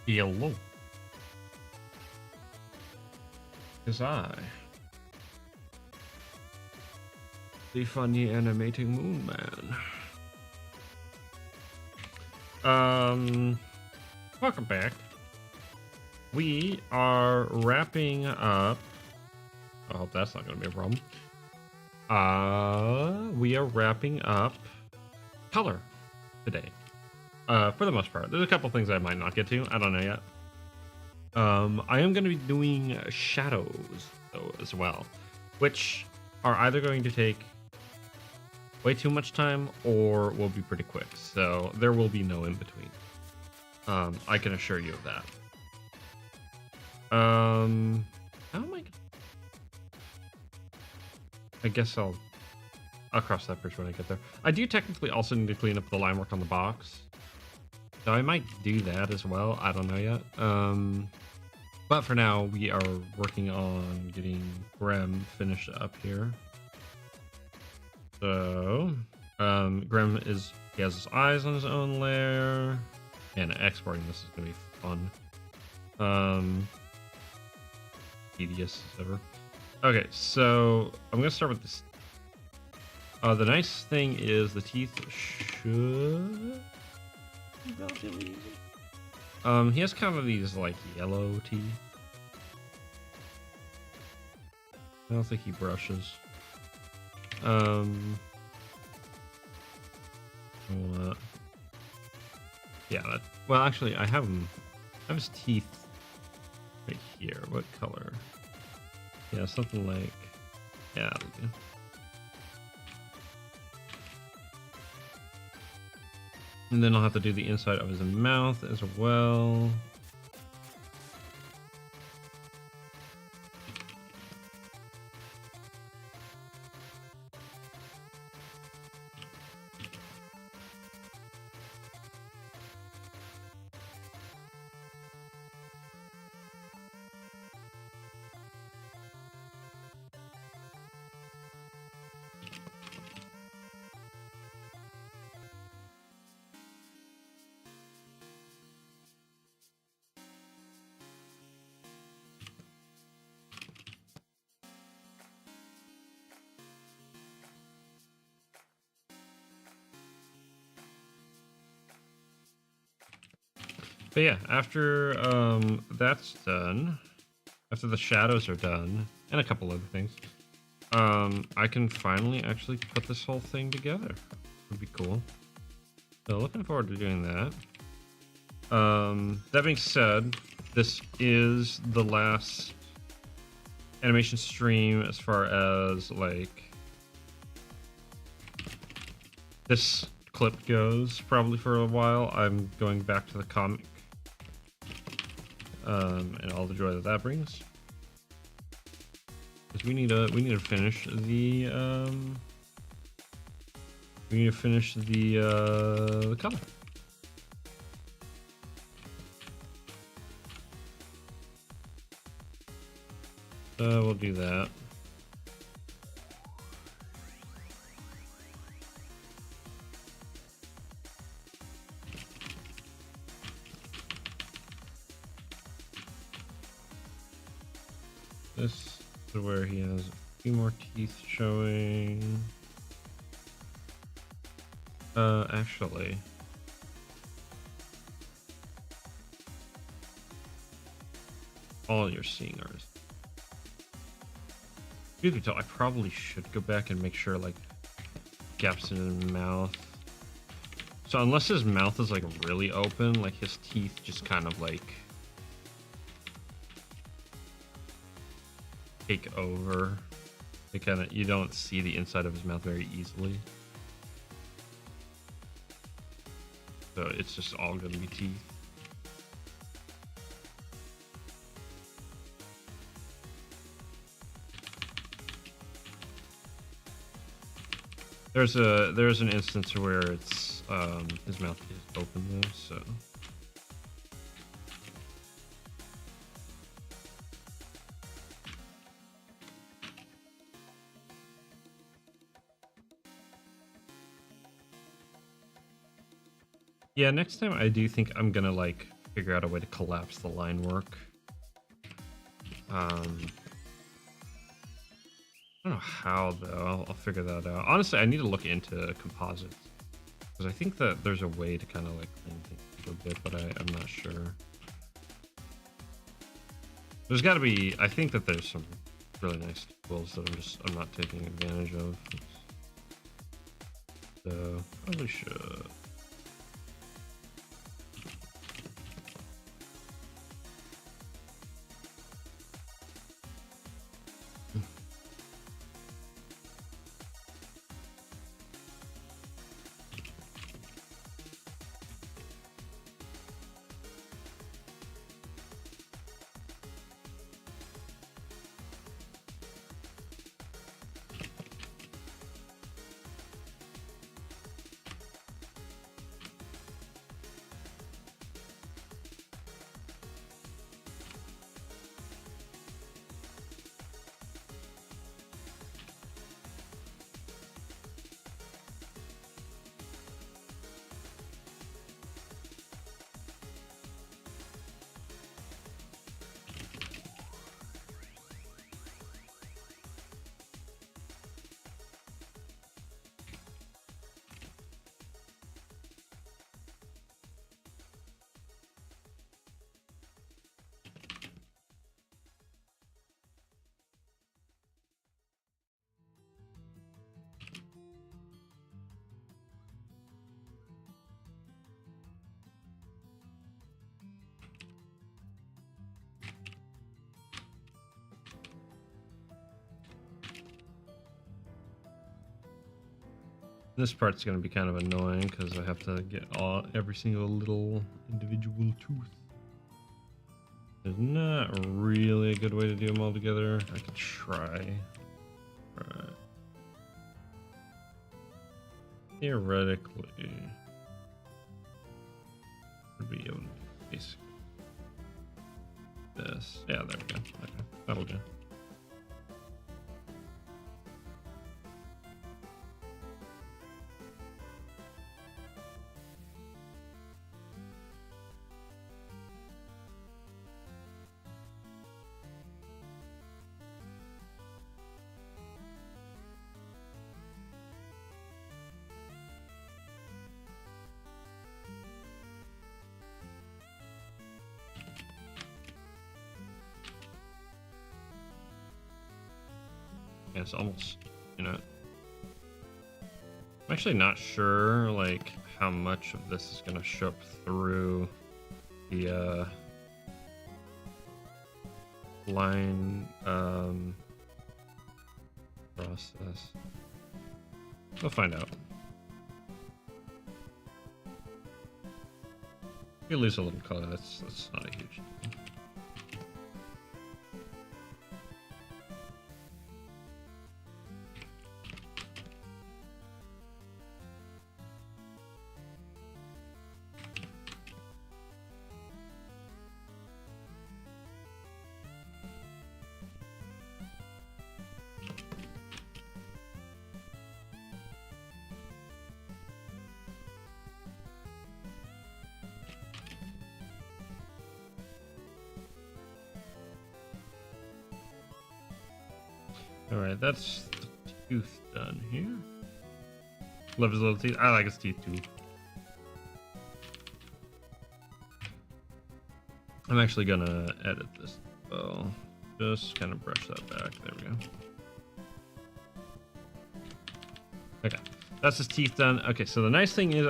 Hello. Is I, the funny animating moon man. Welcome back. We are wrapping up. I hope that's not going to be a problem. We are wrapping up color today. For the most part, there's a couple things I might not get to. I don't know yet. I am going to be doing shadows though as well, which are either going to take way too much time or will be pretty quick. So there will be no in between. I can assure you of that. How am I guess I'll cross that bridge when I get there. I do technically also need to clean up the line work on the box. So I might do that as well. I don't know yet. But for now, we are working on getting Grem finished up here. So, Grem he has his eyes on his own layer, and exporting this is gonna be fun. Tedious as ever. Okay, so I'm gonna start with this. The nice thing is the teeth should be relatively easy. He has kind of these like yellow teeth. I don't think he brushes. What? Yeah, well, actually, I have him. I have his teeth right here. What color? Yeah, something like. Yeah, that'll do. And then I'll have to do the inside of his mouth as well. But yeah, after that's done, after the shadows are done, and a couple other things, I can finally actually put this whole thing together. Would be cool. So looking forward to doing that. That being said, this is the last animation stream as far as like this clip goes, probably for a while. I'm going back to the comic. And all the joy that brings, because we need to finish the color. So we'll do that. This is where he has a few more teeth showing. Actually. All you're seeing are... You can tell, I probably should go back and make sure, like, gaps in his mouth. So unless his mouth is, like, really open, like, his teeth just kind of, like... take over. It kind of, you don't see the inside of his mouth very easily. So it's just all going to be teeth. There's an instance where it's his mouth is open though, so. Yeah, next time I do think I'm gonna like figure out a way to collapse the line work. I don't know how though. I'll figure that out. Honestly, I need to look into composites because I think that there's a way to kind of like clean things a bit, but I'm not sure. There's got to be. I think that there's some really nice tools that I'm not taking advantage of. So probably should. This part's going to be kind of annoying because I have to get every single little individual tooth. There's not really a good way to do them all together. I could try. Right. Theoretically, I'd be able to do basically this. Yeah, there we go. Okay, that'll do. It's almost, I'm actually not sure like how much of this is gonna show up through the line process. We'll find out. You lose a little color, that's not a huge deal. Alright, that's the tooth done here. Love his little teeth. I like his teeth too. I'm actually gonna edit this as well. Just kind of brush that back. There we go. Okay, that's his teeth done. Okay, so the nice thing is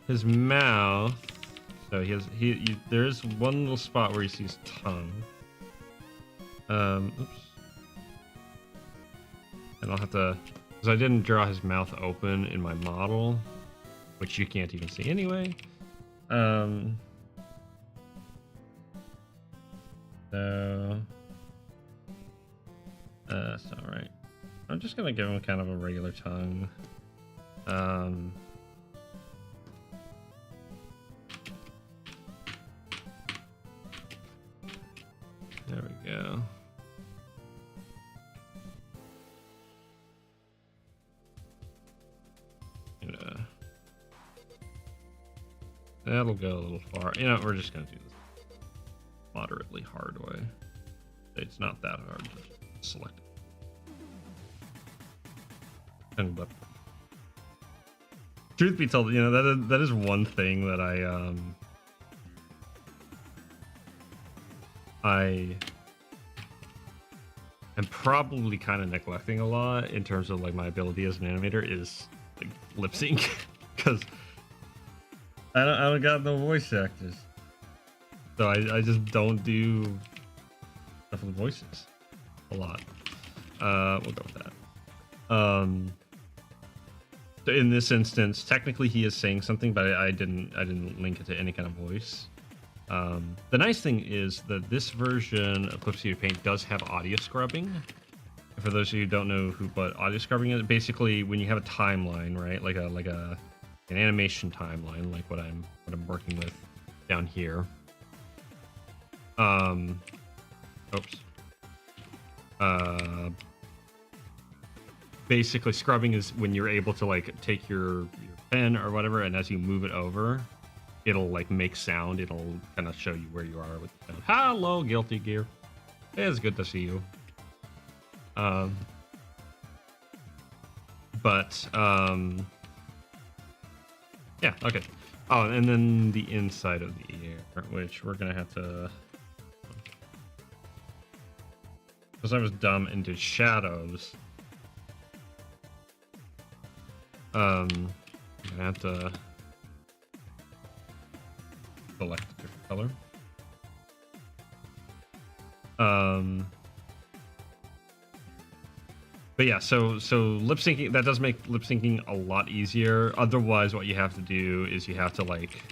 his mouth. So there is one little spot where you see his tongue. Oops. And I'll have to, because I didn't draw his mouth open in my model, which you can't even see anyway. So that's all right. I'm just gonna give him kind of a regular tongue. There we go. That'll go a little far. You know, we're just gonna do this moderately hard way. It's not that hard to select it. And but truth be told, you know, that is one thing that I am probably kind of neglecting a lot in terms of like my ability as an animator is like lip sync, because I don't got no voice actors, so I just don't do stuff with voices a lot. We'll go with that. So in this instance, technically he is saying something, but I didn't link it to any kind of voice. The nice thing is that this version of Clip Studio Paint does have audio scrubbing. For those of you who don't know what audio scrubbing is, basically when you have a timeline, right, like an animation timeline, like what I'm working with down here. Basically scrubbing is when you're able to like take your pen or whatever, and as you move it over, it'll like make sound. It'll kind of show you where you are with the sound. Hello, Guilty Gear. It's good to see you. Yeah, okay. Oh, and then the inside of the ear, which we're gonna have to, because I was dumb and did shadows. I'm gonna have to select a different color. But yeah, so lip syncing, that does make lip syncing a lot easier. Otherwise, what you have to do is you have to like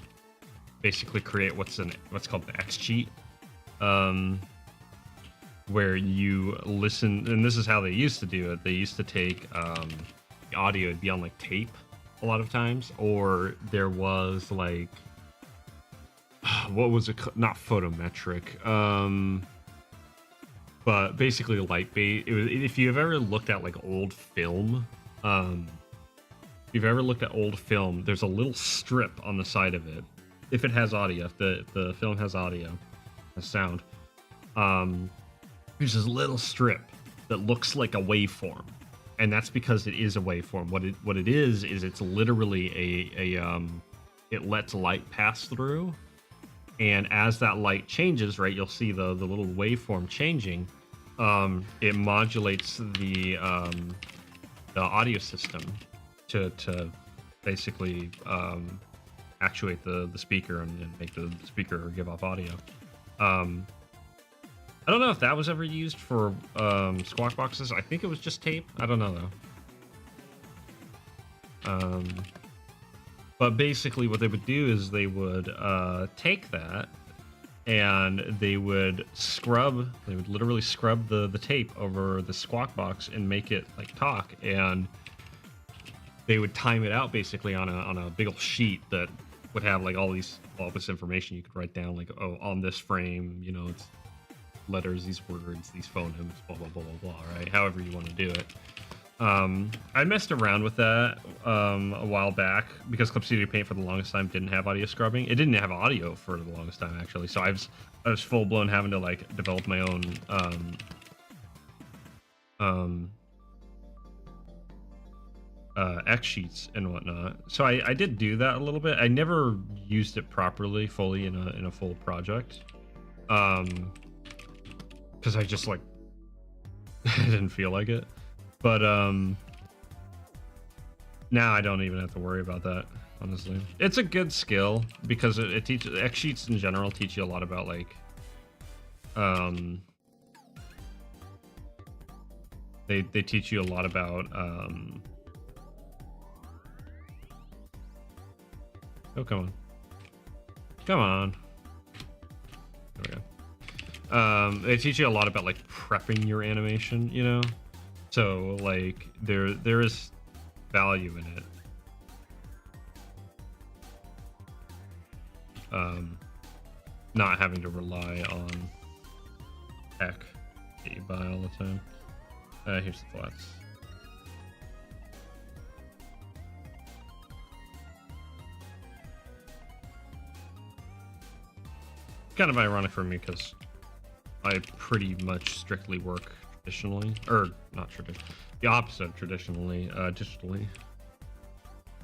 basically create what's called an X cheat, where you listen, and this is how they used to do it. They used to take the audio, it'd be on like tape a lot of times, or there was like what was it? Not photometric. But basically light bait. If you've ever looked at like old film, there's a little strip on the side of it. If it has audio, if the film has audio, has sound, there's this little strip that looks like a waveform, and that's because it is a waveform. What it is it's literally it lets light pass through. And as that light changes, right, you'll see the little waveform changing. It modulates the audio system to basically actuate the speaker and make the speaker give off audio. I don't know if that was ever used for squawk boxes. I think it was just tape. I don't know though. But basically what they would do is they would take that and they would literally scrub the tape over the squawk box and make it like talk, and they would time it out basically on a big old sheet that would have like all this information you could write down, like, oh, on this frame, you know, it's letters, these words, these phonemes, blah blah blah blah blah, right? However you want to do it. I messed around with that a while back because Clip Studio Paint for the longest time didn't have audio scrubbing. It didn't have audio for the longest time actually, so I was full blown having to like develop my own X sheets and whatnot. So I did do that a little bit. I never used it properly, fully in a full project, because I just like I didn't feel like it. But now I don't even have to worry about that, honestly. It's a good skill because it teaches, X sheets in general teach you a lot about like they teach you a lot about oh, come on, there we go. They teach you a lot about like prepping your animation, you know. So like there is value in it. Not having to rely on tech that you buy all the time. Here's the flats. kind of ironic for me because I pretty much strictly work traditionally, or not traditionally, the opposite of traditionally, digitally.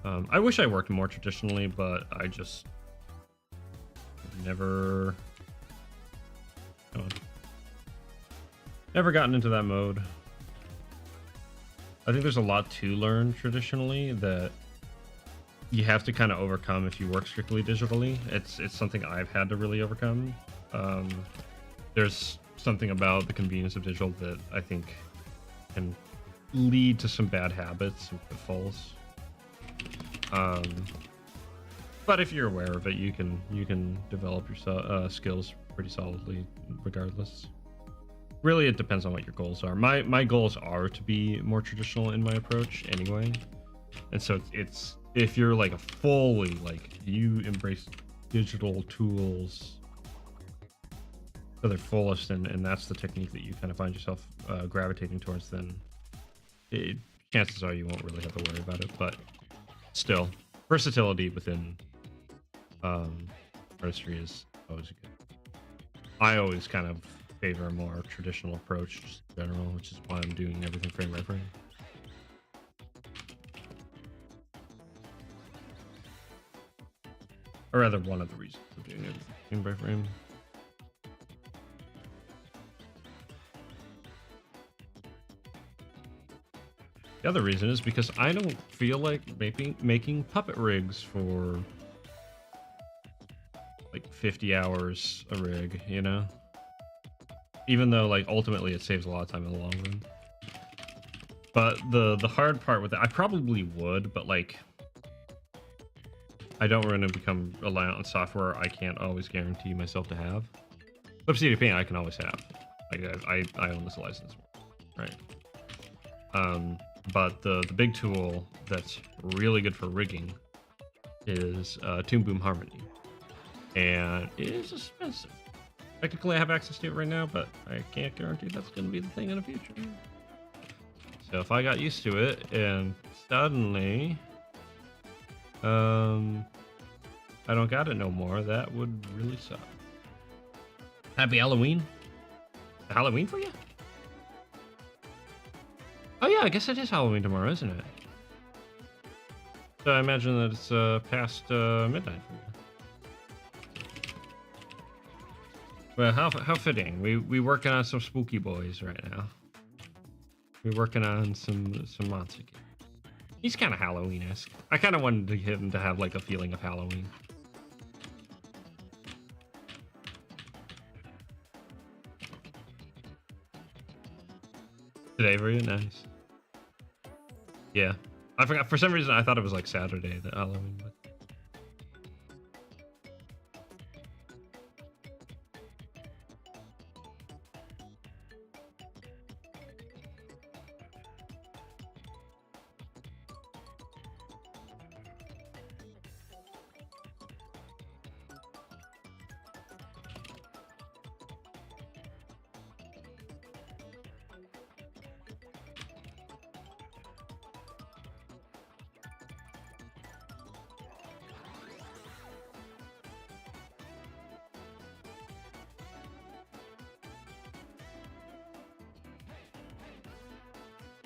I wish I worked more traditionally, but I just never, never gotten into that mode. I think there's a lot to learn traditionally that you have to kind of overcome if you work strictly digitally. It's something I've had to really overcome. There's something about the convenience of digital that I think can lead to some bad habits and pitfalls. But if you're aware of it, you can develop your skills pretty solidly regardless. Really, it depends on what your goals are. My goals are to be more traditional in my approach anyway, and so it's if you're like a fully like you embrace digital tools to their fullest, and that's the technique that you kind of find yourself gravitating towards, then chances are you won't really have to worry about it. But still, versatility within artistry is always good. I always kind of favor a more traditional approach just in general, which is why I'm doing everything frame by frame. Or rather, one of the reasons for doing everything frame by frame. The other reason is because I don't feel like making puppet rigs for like 50 hours a rig, you know? Even though like ultimately it saves a lot of time in the long run. But the hard part with it, I probably would, but like I don't want to become reliant on software I can't always guarantee myself to have. Obsidian Paint I can always have. Like I own this license, right? But the big tool that's really good for rigging is Toon Boom Harmony, and it is expensive. Technically, I have access to it right now, but I can't guarantee that's going to be the thing in the future. So if I got used to it and suddenly, I don't got it no more, that would really suck. Happy Halloween? Halloween for you? Oh yeah, I guess it is Halloween tomorrow, isn't it? So I imagine that it's past midnight for you. Well, how fitting. We working on some spooky boys right now. We're working on some monster games. He's kind of Halloween-esque. I kind of wanted him to have like a feeling of Halloween. Today, very nice. Yeah, I forgot for some reason. I thought it was like Saturday that Halloween. But...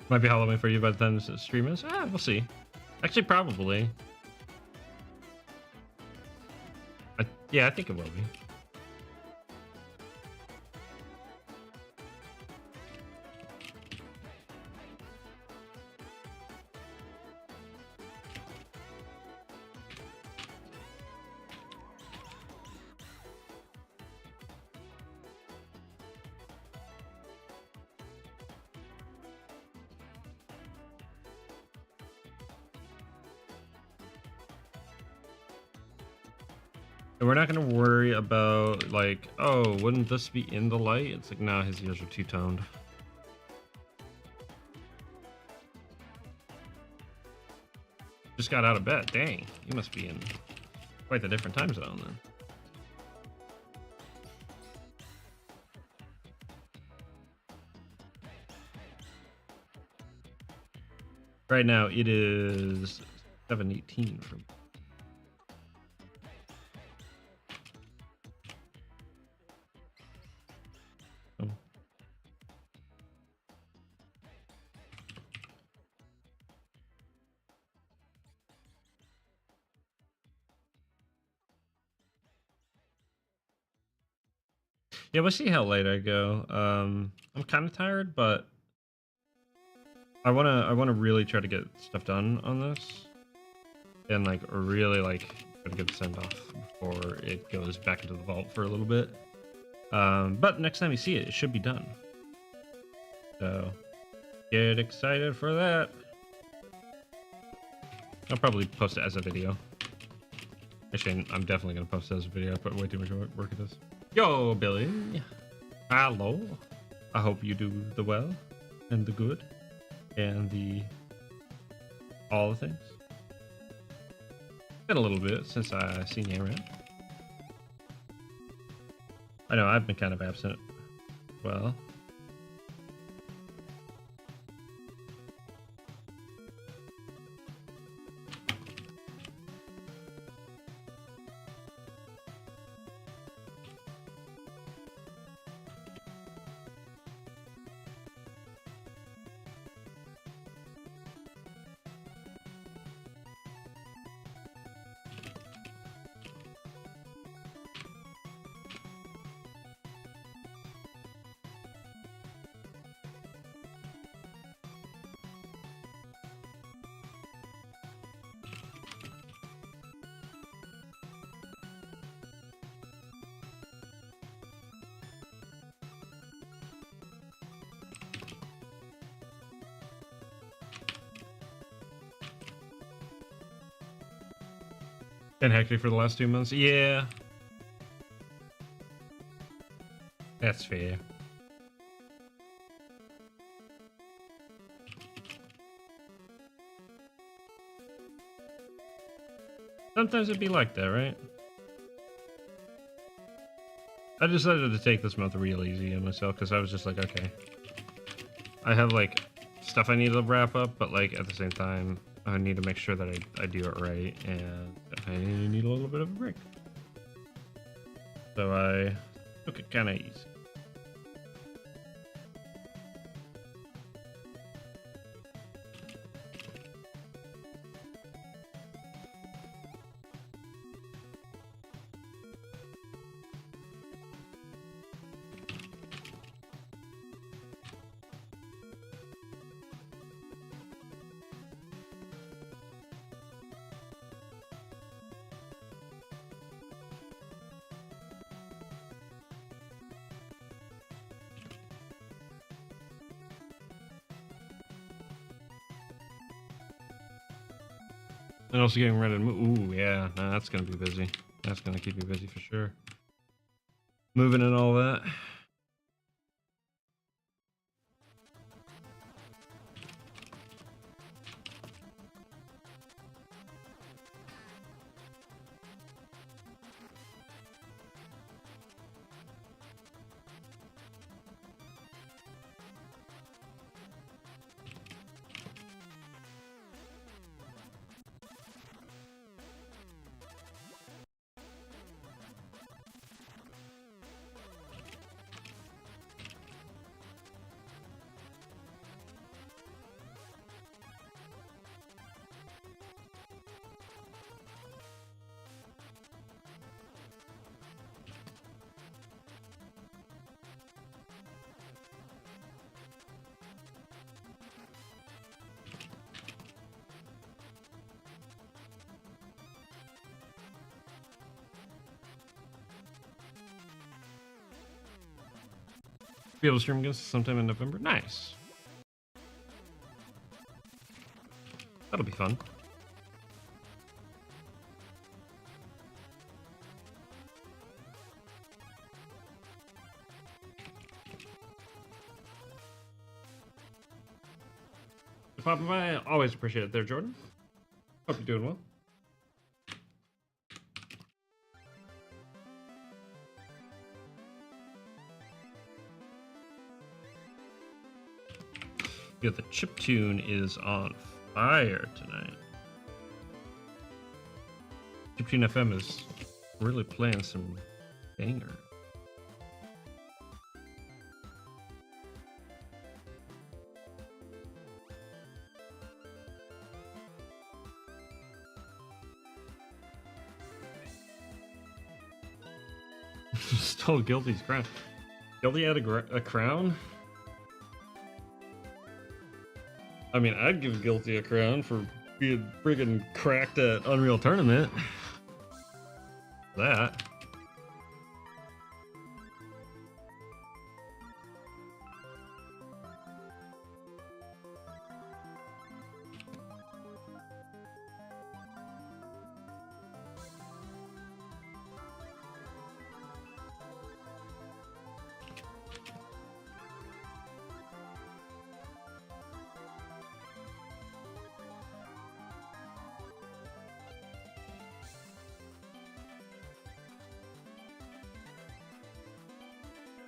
Might be Halloween for you by the time this stream is. We'll see. Actually, probably. Yeah, I think it will be. And we're not going to worry about, like, oh, wouldn't this be in the light? It's like, nah, his ears are two-toned. Just got out of bed. Dang, you must be in quite the different time zone then. Right now, it is 7:18 for me. Yeah, we'll see how late I go. I'm kind of tired, but I wanna really try to get stuff done on this, and like really like try to get the send off before it goes back into the vault for a little bit. But next time you see it, it should be done. So get excited for that. I'll probably post it as a video. Actually, I'm definitely gonna post it as a video. I put way too much work into this. Yo, Billy. Hello. I hope you do the well and the good and the all the things. Been a little bit since I seen you around. I know I've been kind of absent. Well. Been hectic for the last 2 months. Yeah. That's fair. Sometimes it'd be like that, right? I decided to take this month real easy on myself because I was just like, okay. I have like stuff I need to wrap up, but like at the same time, I need to make sure that I do it right, and I need a little bit of a break. So I took it kind of easy. And also getting ready to move. Ooh, yeah, nah, that's gonna be busy. That's gonna keep you busy for sure. Moving and all that. Be able to stream against sometime in November. Nice. That'll be fun. Popping by, always appreciate it there, Jordan. Hope you're doing well. Yeah, the chiptune is on fire tonight. Chiptune FM is really playing some banger. Still guilty's crap. Guilty had a crown? I mean, I'd give Guilty a crown for being friggin' cracked at Unreal Tournament. That.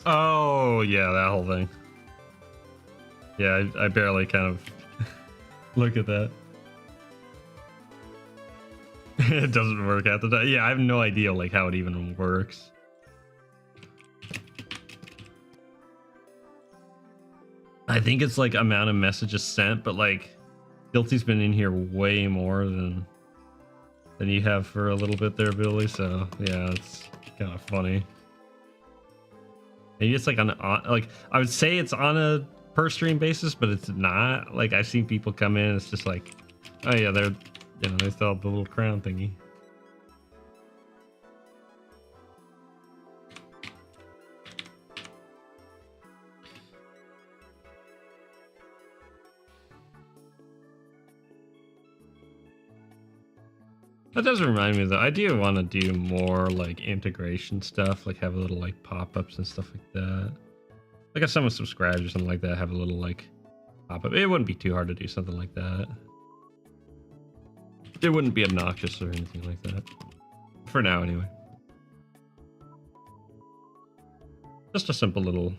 Oh, yeah, that whole thing. Yeah, I barely kind of look at that. It doesn't work at the time. Yeah, I have no idea like how it even works. I think it's like amount of messages sent, but like Guilty's been in here way more than you have for a little bit there, Billy. So yeah, it's kind of funny. Maybe it's like on like I would say it's on a per stream basis, but it's not. Like I've seen people come in, it's just like, oh yeah, they're they still have the little crown thingy. That does remind me though, I do want to do more like integration stuff, like have a little like pop-ups and stuff like that. Like if someone subscribes or something like that, have a little like pop-up. It wouldn't be too hard to do something like that. It wouldn't be obnoxious or anything like that. For now anyway. Just a simple little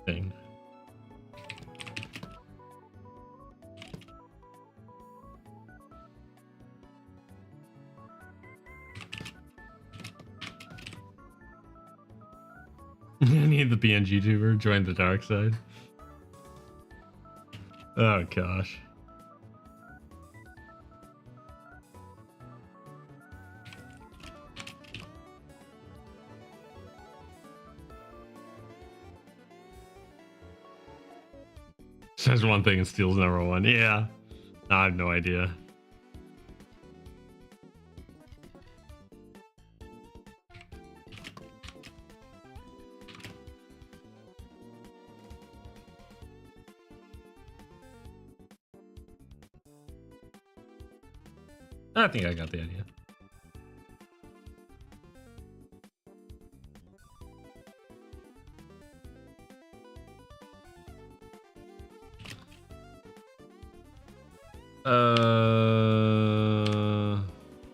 thing. I need the PNG tuber, join the dark side. Oh gosh. Says one thing and steals number one. Yeah. I have no idea. I think I got the idea.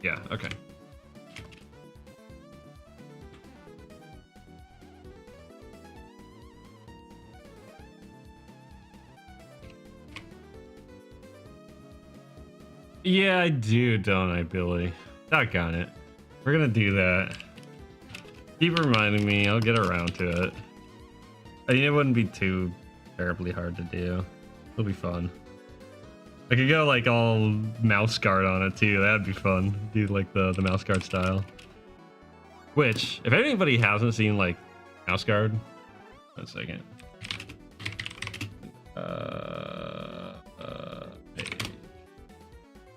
Yeah, okay. Yeah, I do, don't I, Billy? Doggone it. We're gonna do that. Keep reminding me, I'll get around to it. I mean, it wouldn't be too terribly hard to do. It'll be fun. I could go like all mouse guard on it too. That'd be fun. Do like the mouse guard style. Which, if anybody hasn't seen like mouse guard, one second.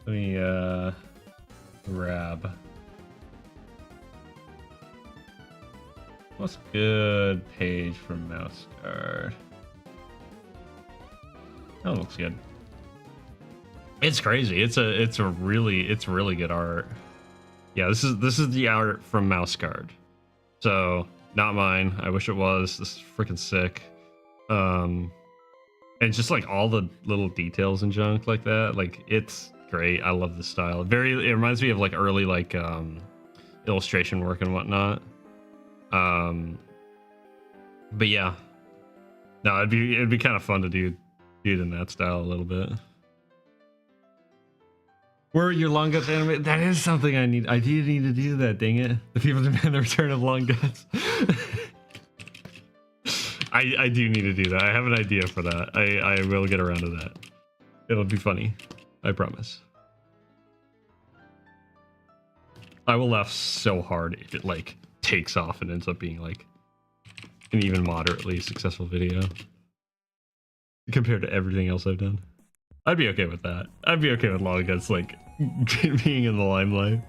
Let me grab. What's a good page for mouse guard? That looks good. It's crazy. It's really good art. Yeah, this is the art from Mouse Guard. So not mine. I wish it was. This is freaking sick. And just like all the little details and junk like that. Like it's great. I love the style. It reminds me of like early like illustration work and whatnot. But yeah. No, it'd be kind of fun to do it in that style a little bit. Were your long guts animated? That is something I need. I do need to do that, dang it. The people demand the return of long guts. I do need to do that. I have an idea for that. I will get around to that. It'll be funny. I promise. I will laugh so hard if it like takes off and ends up being like an even moderately successful video compared to everything else I've done. I'd be okay with that. I'd be okay with long guts like being in the limelight.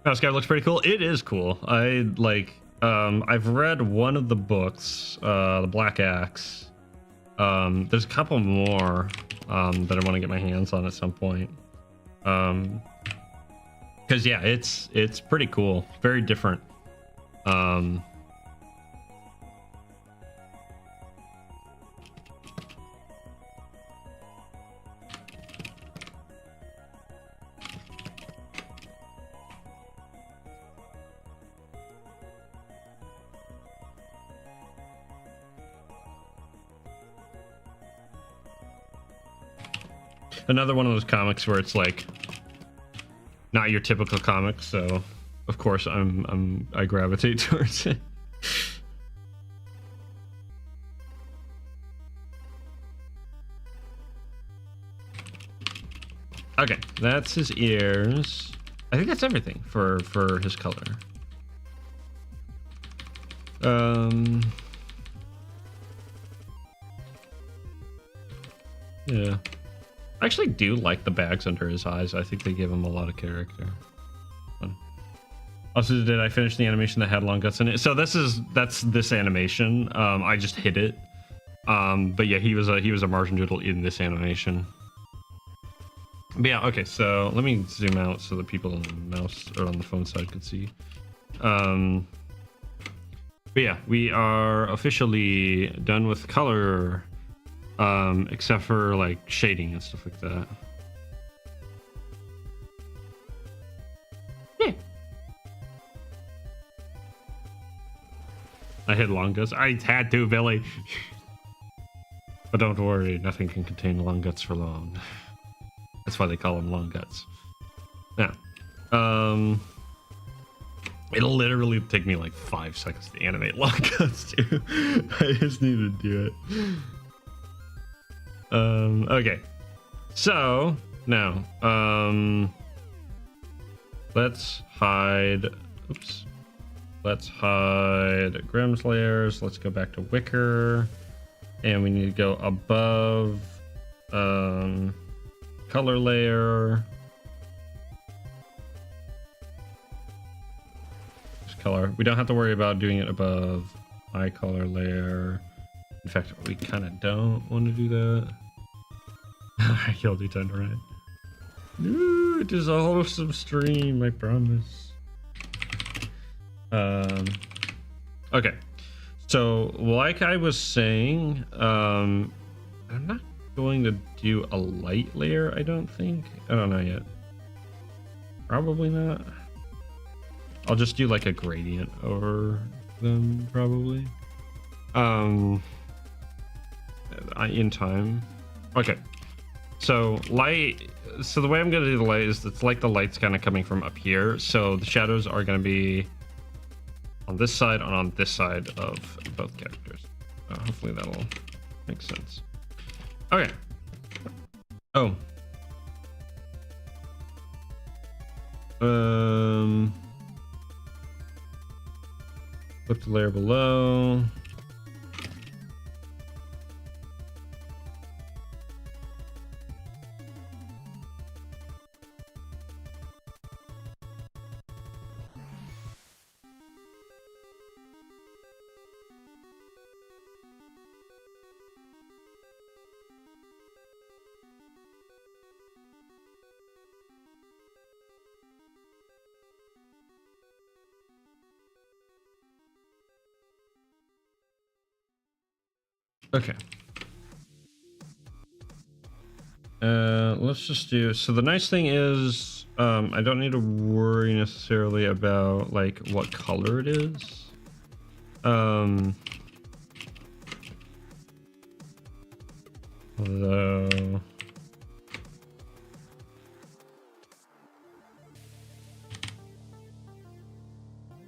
This guy looks pretty cool. It is cool. I like. I've read one of the books, the Black Axe. There's a couple more that I want to get my hands on at some point. Because yeah, it's pretty cool. Very different. Another one of those comics where it's like not your typical comic, so of course I gravitate towards it. Okay, that's his ears. I think that's everything for his color. Yeah. I actually do like the bags under his eyes. I think they give him a lot of character. Fun. Also, did I finish the animation that had long guts in it? So that's this animation. I just hit it. But yeah, he was a Martian Doodle in this animation. But yeah, okay. So let me zoom out so the people on the mouse or on the phone side could see. But yeah, we are officially done with color. Except for like shading and stuff like that. Yeah. I hit long guts. I had to, Billy. But don't worry, nothing can contain long guts for long. That's why they call them long guts. Now, it'll literally take me like 5 seconds to animate long guts too. I just need to do it. Okay, so now let's hide Grimm's layers. Let's go back to Wicker, and we need to go above color layer. Just color. We don't have to worry about doing it above eye color layer. In fact, we kind of don't want to do that. You'll do time to run it. No, it is a wholesome stream, I promise. Okay. So, like I was saying, I'm not going to do a light layer, I don't think. I don't know yet. Probably not. I'll just do like a gradient over them, probably. In time. Okay. So light. So the way I'm gonna do the light is it's like the light's kind of coming from up here. So the shadows are gonna be on this side and on this side of both characters. Hopefully that'll make sense. Okay. Oh. Flip the layer below. Okay. Let's just do, so the nice thing is I don't need to worry necessarily about like what color it is. Although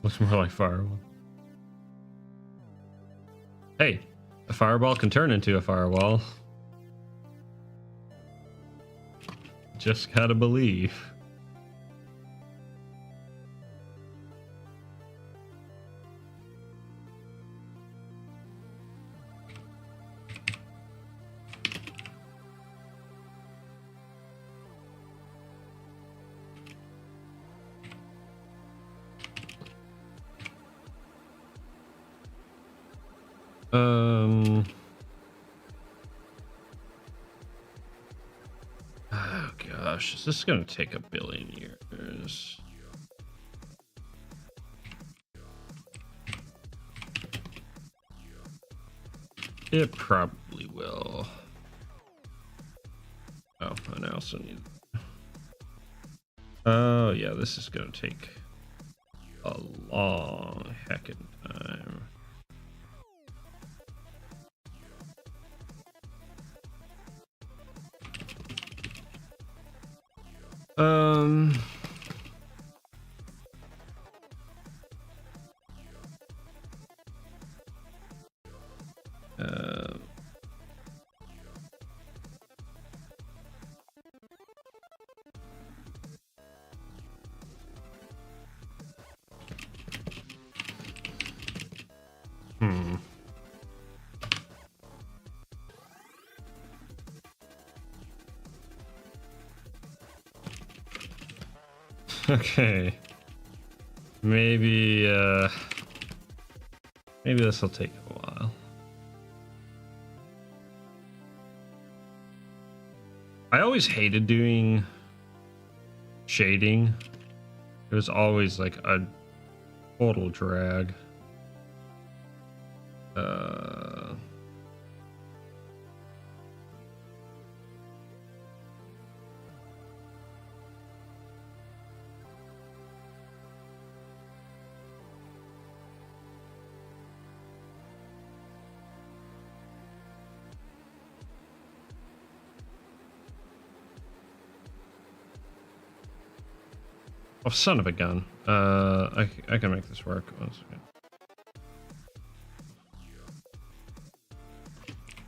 looks more like fireball. Hey, a fireball can turn into a firewall. Just gotta believe. Oh gosh, is this gonna take a billion years? It probably will. Oh, and I also need. Oh yeah, this is gonna take a long heckin' time. Uh, hmm. Okay. Maybe maybe this will take a while. I always hated doing shading. It was always like a total drag. Oh, son of a gun. I can make this work. 1 second.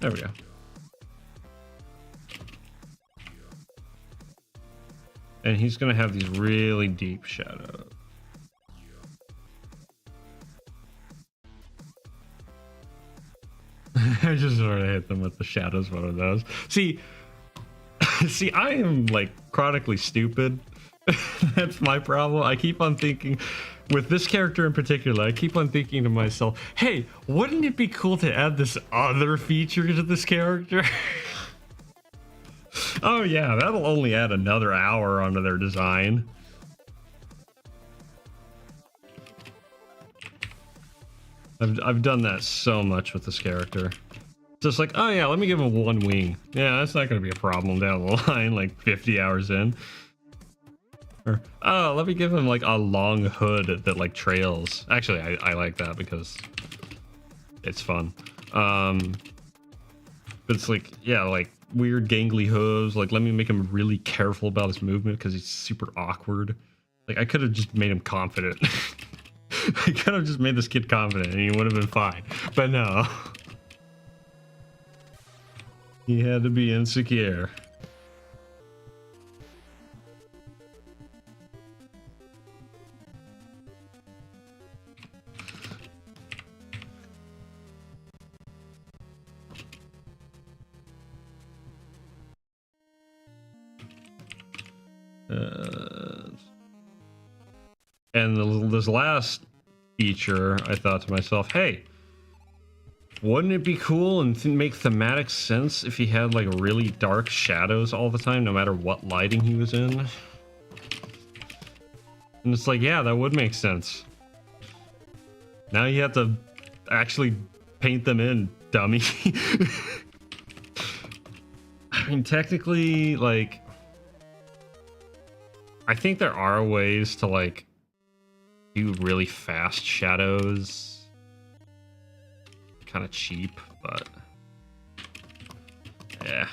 There we go. And he's gonna have these really deep shadows. I just sort of hit them with the shadows, one of those. See, see, I am like chronically stupid. That's my problem. I keep on thinking, with this character in particular, I keep on thinking to myself, hey, wouldn't it be cool to add this other feature to this character? Oh yeah, that'll only add another hour onto their design. I've done that so much with this character. Just like, oh yeah, let me give him one wing. Yeah, that's not going to be a problem down the line, like 50 hours in. Or, oh, let me give him like a long hood that like trails. Actually, I like that because it's fun. But it's like, yeah, like weird gangly hooves. Like, let me make him really careful about his movement because he's super awkward. Like, I could have just made him confident. I could have just made this kid confident and he would have been fine. But no. He had to be insecure. And this last feature, I thought to myself, hey, wouldn't it be cool and make thematic sense if he had like really dark shadows all the time, no matter what lighting he was in? And it's like, yeah, that would make sense. Now you have to actually paint them in, dummy. I mean, technically, like, I think there are ways to like do really fast shadows. Kind of cheap, but yeah.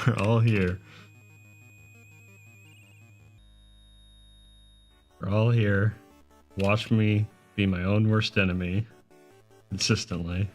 We're all here. We're all here. Watch me be my own worst enemy consistently.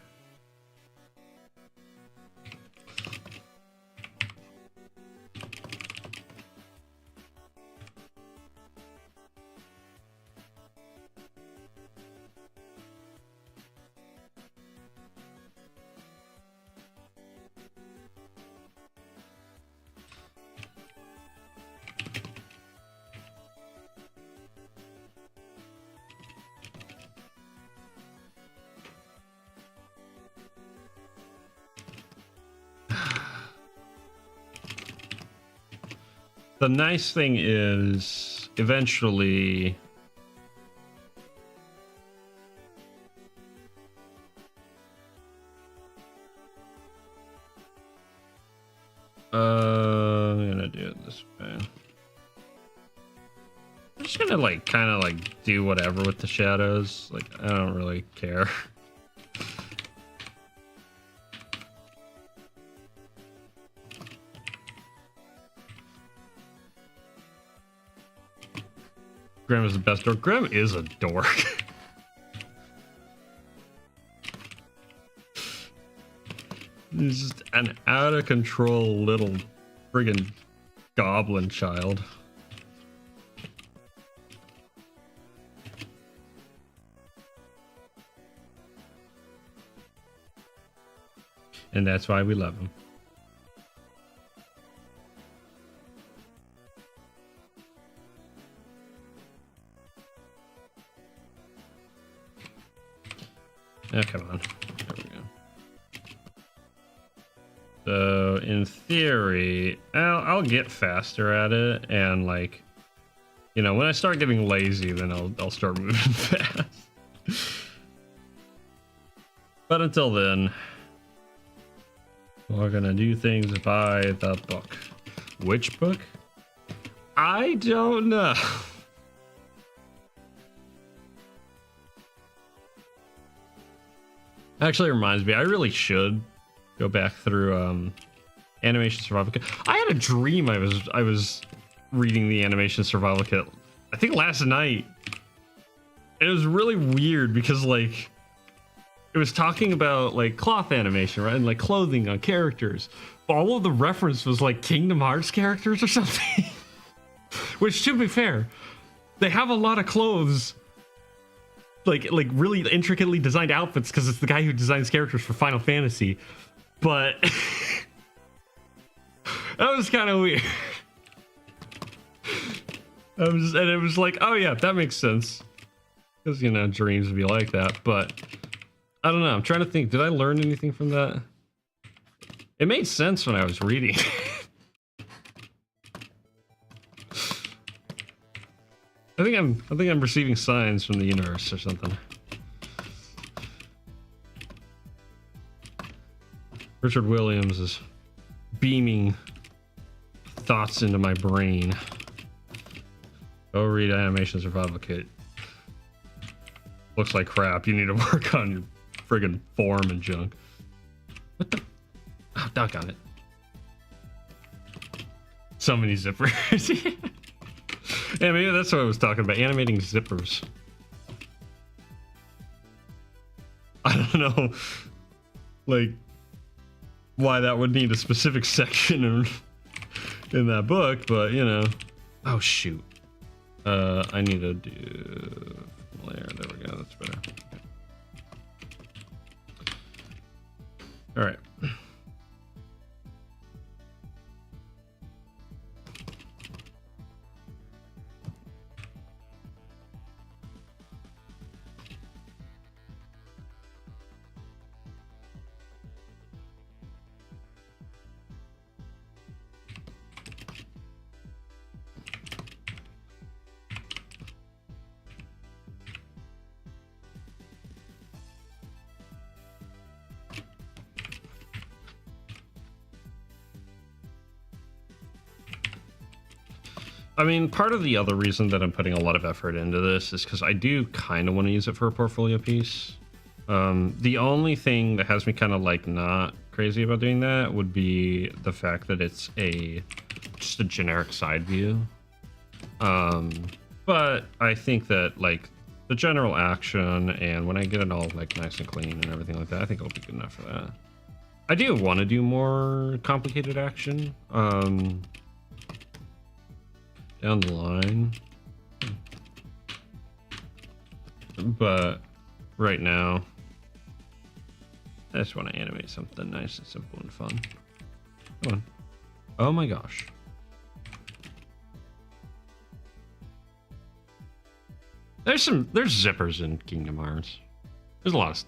The nice thing is, eventually, I'm gonna do it this way. I'm just gonna like kind of like do whatever with the shadows. Like I don't really care. Grim is the best dork. Grim is a dork. He's just an out of control little friggin' goblin child. And that's why we love him. Oh, come on. There we go. So, in theory, I'll get faster at it, and like, you know, when I start getting lazy, then I'll start moving fast. But until then, we're gonna do things by the book. Which book? I don't know. Actually, it reminds me, I really should go back through Animation Survival Kit. I had a dream I was reading the Animation Survival Kit, I think last night. And it was really weird because like it was talking about like cloth animation, right? And like clothing on characters. But all of the reference was like Kingdom Hearts characters or something. Which, to be fair, they have a lot of clothes. Like really intricately designed outfits because it's the guy who designs characters for Final Fantasy. But that was kind of weird. And it was like, oh yeah, that makes sense. Because, you know, dreams would be like that. But I don't know. I'm trying to think. Did I learn anything from that? It made sense when I was reading. I think I'm receiving signs from the universe or something. Richard Williams is beaming thoughts into my brain. Go read Animation Survival Kit. Looks like crap. You need to work on your friggin' form and junk. What the? Oh, doggone it. So many zippers. Yeah, maybe that's what I was talking about. Animating zippers. I don't know, like, why that would need a specific section in that book, but, you know. Oh, shoot. I need to do layer. There we go. That's better. All right. I mean, part of the other reason that I'm putting a lot of effort into this is because I do kind of want to use it for a portfolio piece. The only thing that has me kind of like not crazy about doing that would be the fact that it's just a generic side view. But I think that like the general action, and when I get it all like nice and clean and everything like that, I think it'll be good enough for that. I do want to do more complicated action down the line, but right now I just want to animate something nice and simple and fun. Come on. Oh my gosh. There's zippers in Kingdom Hearts. There's a lot of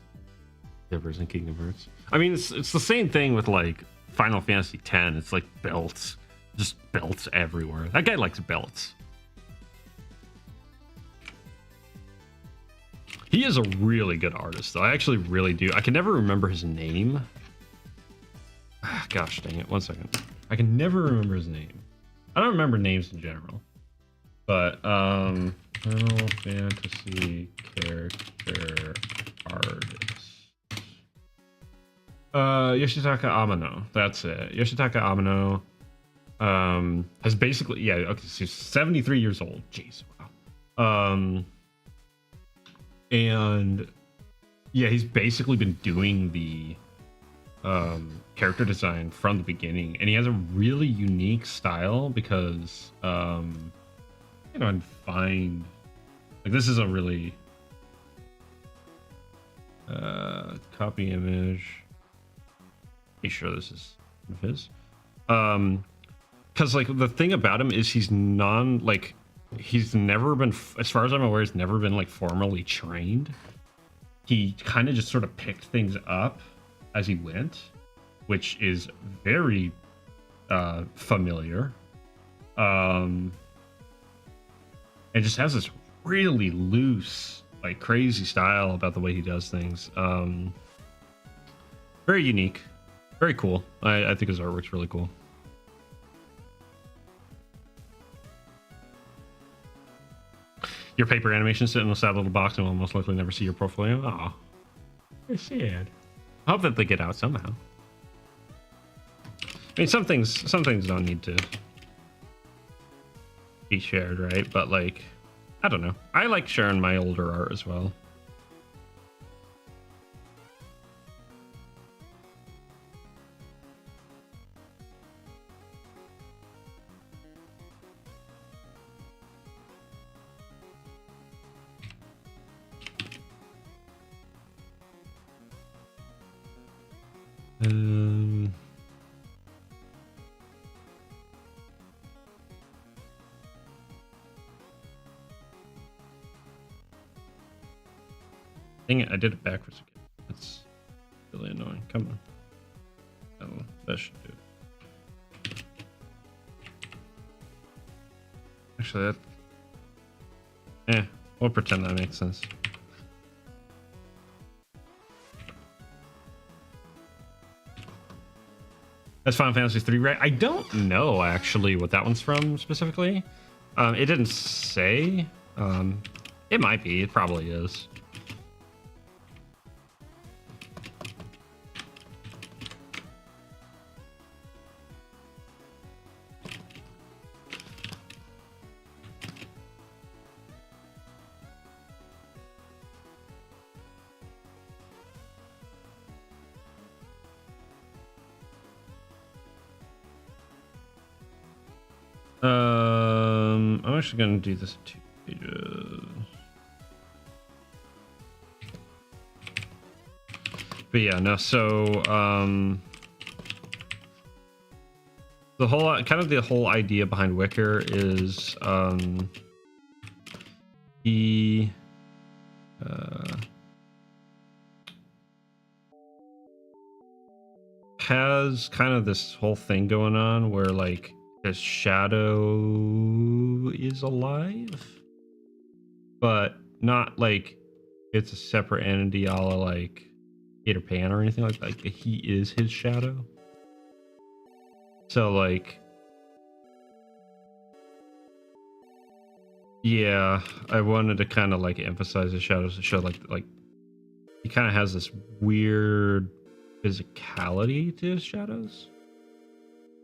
zippers in Kingdom Hearts. I mean, it's the same thing with like Final Fantasy X. It's like belts, just belts everywhere. That guy likes belts. He is a really good artist, though. I actually really do. I can never remember his name. Gosh dang it. 1 second. I can never remember his name. I don't remember names in general. But, Final Fantasy character artist. Yoshitaka Amano. That's it. Yoshitaka Amano has basically, yeah, okay, so he's 73 years old. Jeez, wow. And yeah, he's basically been doing the character design from the beginning, and he has a really unique style because you know, and find like this is a really copy image. Be sure this is of his. Because like the thing about him is he's never been, as far as I'm aware, he's never been like formally trained. He kind of just sort of picked things up as he went, which is very familiar. And just has this really loose, like crazy style about the way he does things. Very unique, very cool. I think his artwork's really cool. Your paper animation sit in a sad little box and will most likely never see your portfolio. Aw, very sad. I hope that they get out somehow. I mean, some things don't need to be shared, right? But like, I don't know. I like sharing my older art as well. Dang it, I did it backwards again. That's really annoying. Come on. Oh, that should do it. Actually, we'll pretend that makes sense. That's Final Fantasy 3, right? I don't know actually what that one's from specifically. It didn't say. It might be. It probably is. I'm actually going to do this in 2 pages. But yeah, no, so the whole idea behind Wicker is he has kind of this whole thing going on where like his shadow is alive, but not like it's a separate entity, a la like Peter Pan or anything like that. Like he is his shadow. So like Yeah, I wanted to kind of like emphasize the shadows to show like he kind of has this weird physicality to his shadows.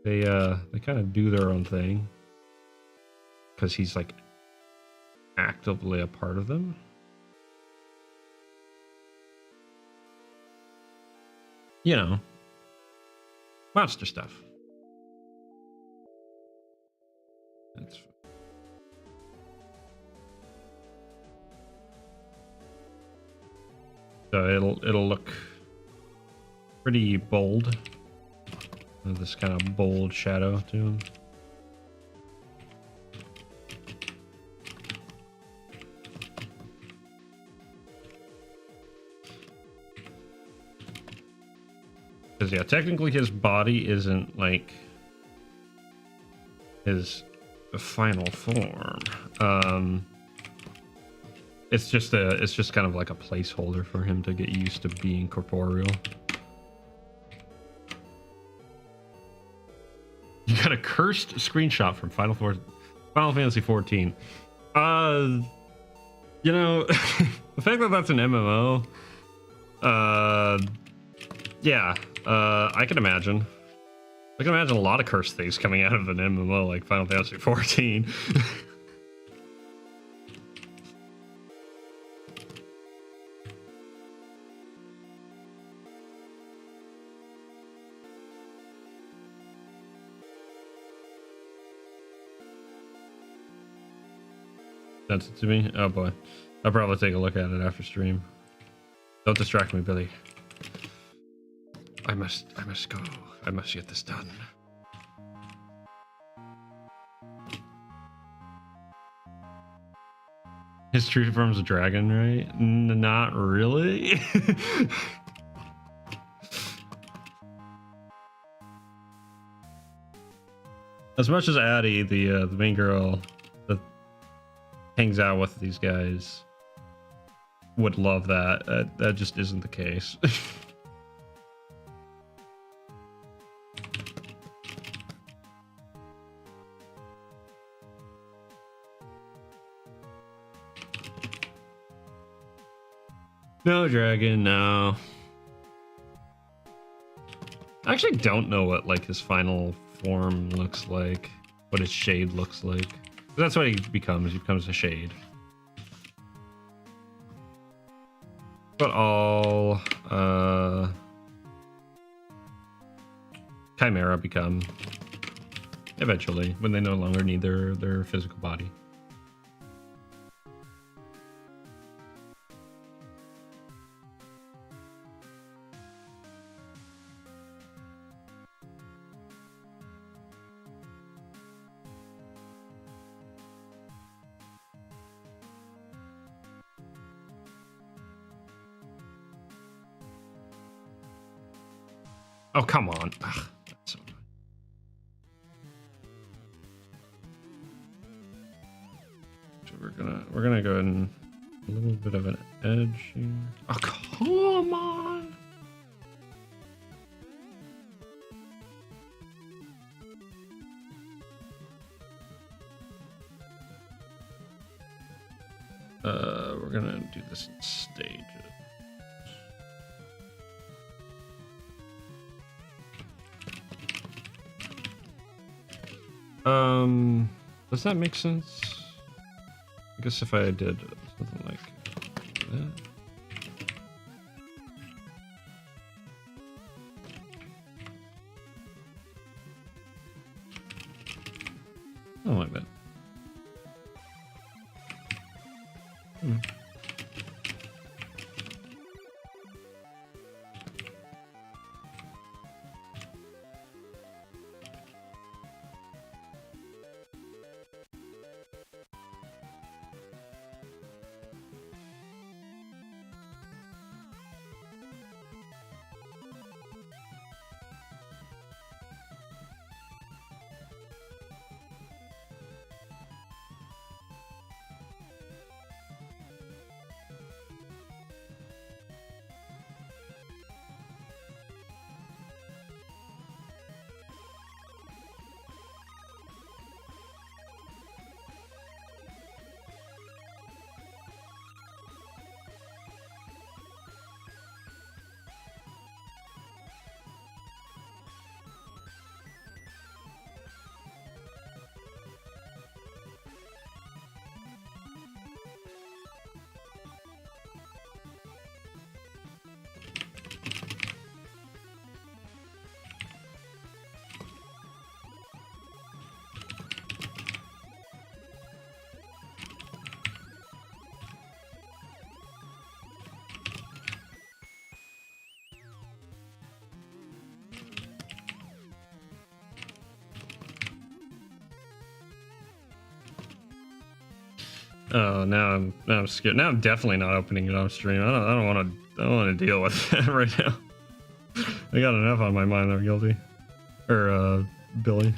They kind of do their own thing because he's like actively a part of them. You know, monster stuff. That's fine. So it'll look pretty bold. This kind of bold shadow to him. Because yeah, technically his body isn't like his final form. It's just kind of like a placeholder for him to get used to being corporeal. You got a cursed screenshot from Final Fantasy 14. You know, the fact that that's an MMO, yeah, I can imagine. I can imagine a lot of cursed things coming out of an MMO like Final Fantasy 14. Sent it to me? Oh boy. I'll probably take a look at it after stream. Don't distract me, Billy. I must go. I must get this done. His true form's a dragon, right? Not really. As much as Addie, the main girl that hangs out with these guys, would love that, that just isn't the case. No dragon, no. I actually don't know what like his final form looks like, what his shade looks like. That's what he becomes. He becomes a shade. But all Chimera become eventually when they no longer need their physical body. Oh, come on. Ugh, that's so annoying. So we're gonna go in a little bit of an edge here. Oh, come on. We're gonna do this in stages. Does that make sense? I guess if I did something like that. Something like that. Oh, now I'm scared. Now I'm definitely not opening it on stream. I don't want to deal with that right now. I got enough on my mind. They're guilty, or Billy.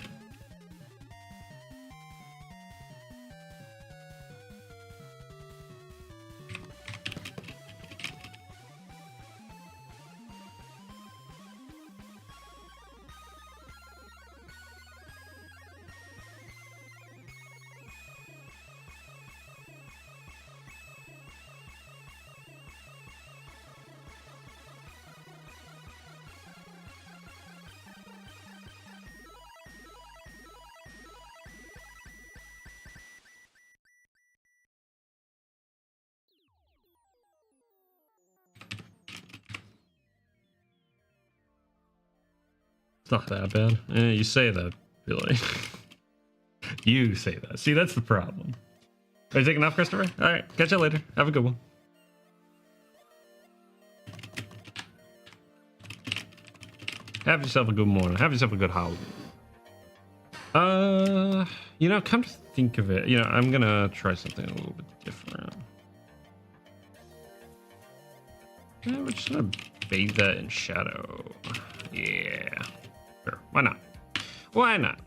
It's not that bad. You say that, Billy. You say that. See, that's the problem. Are you taking off, Christopher? All right. Catch you later. Have a good one. Have yourself a good morning. Have yourself a good Halloween. You know, come to think of it, you know, I'm gonna try something a little bit different. Yeah, we're just gonna bathe that in shadow. Yeah. Sure. Why not? Why not?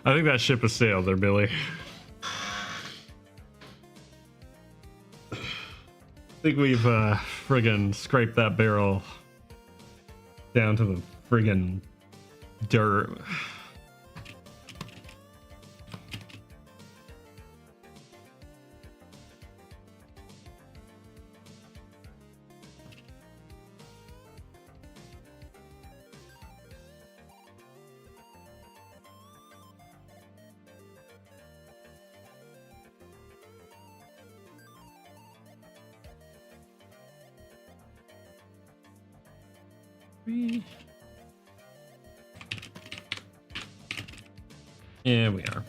I think that ship has sailed there, Billy. I think we've friggin' scraped that barrel down to the friggin' dirt. Yeah, we are.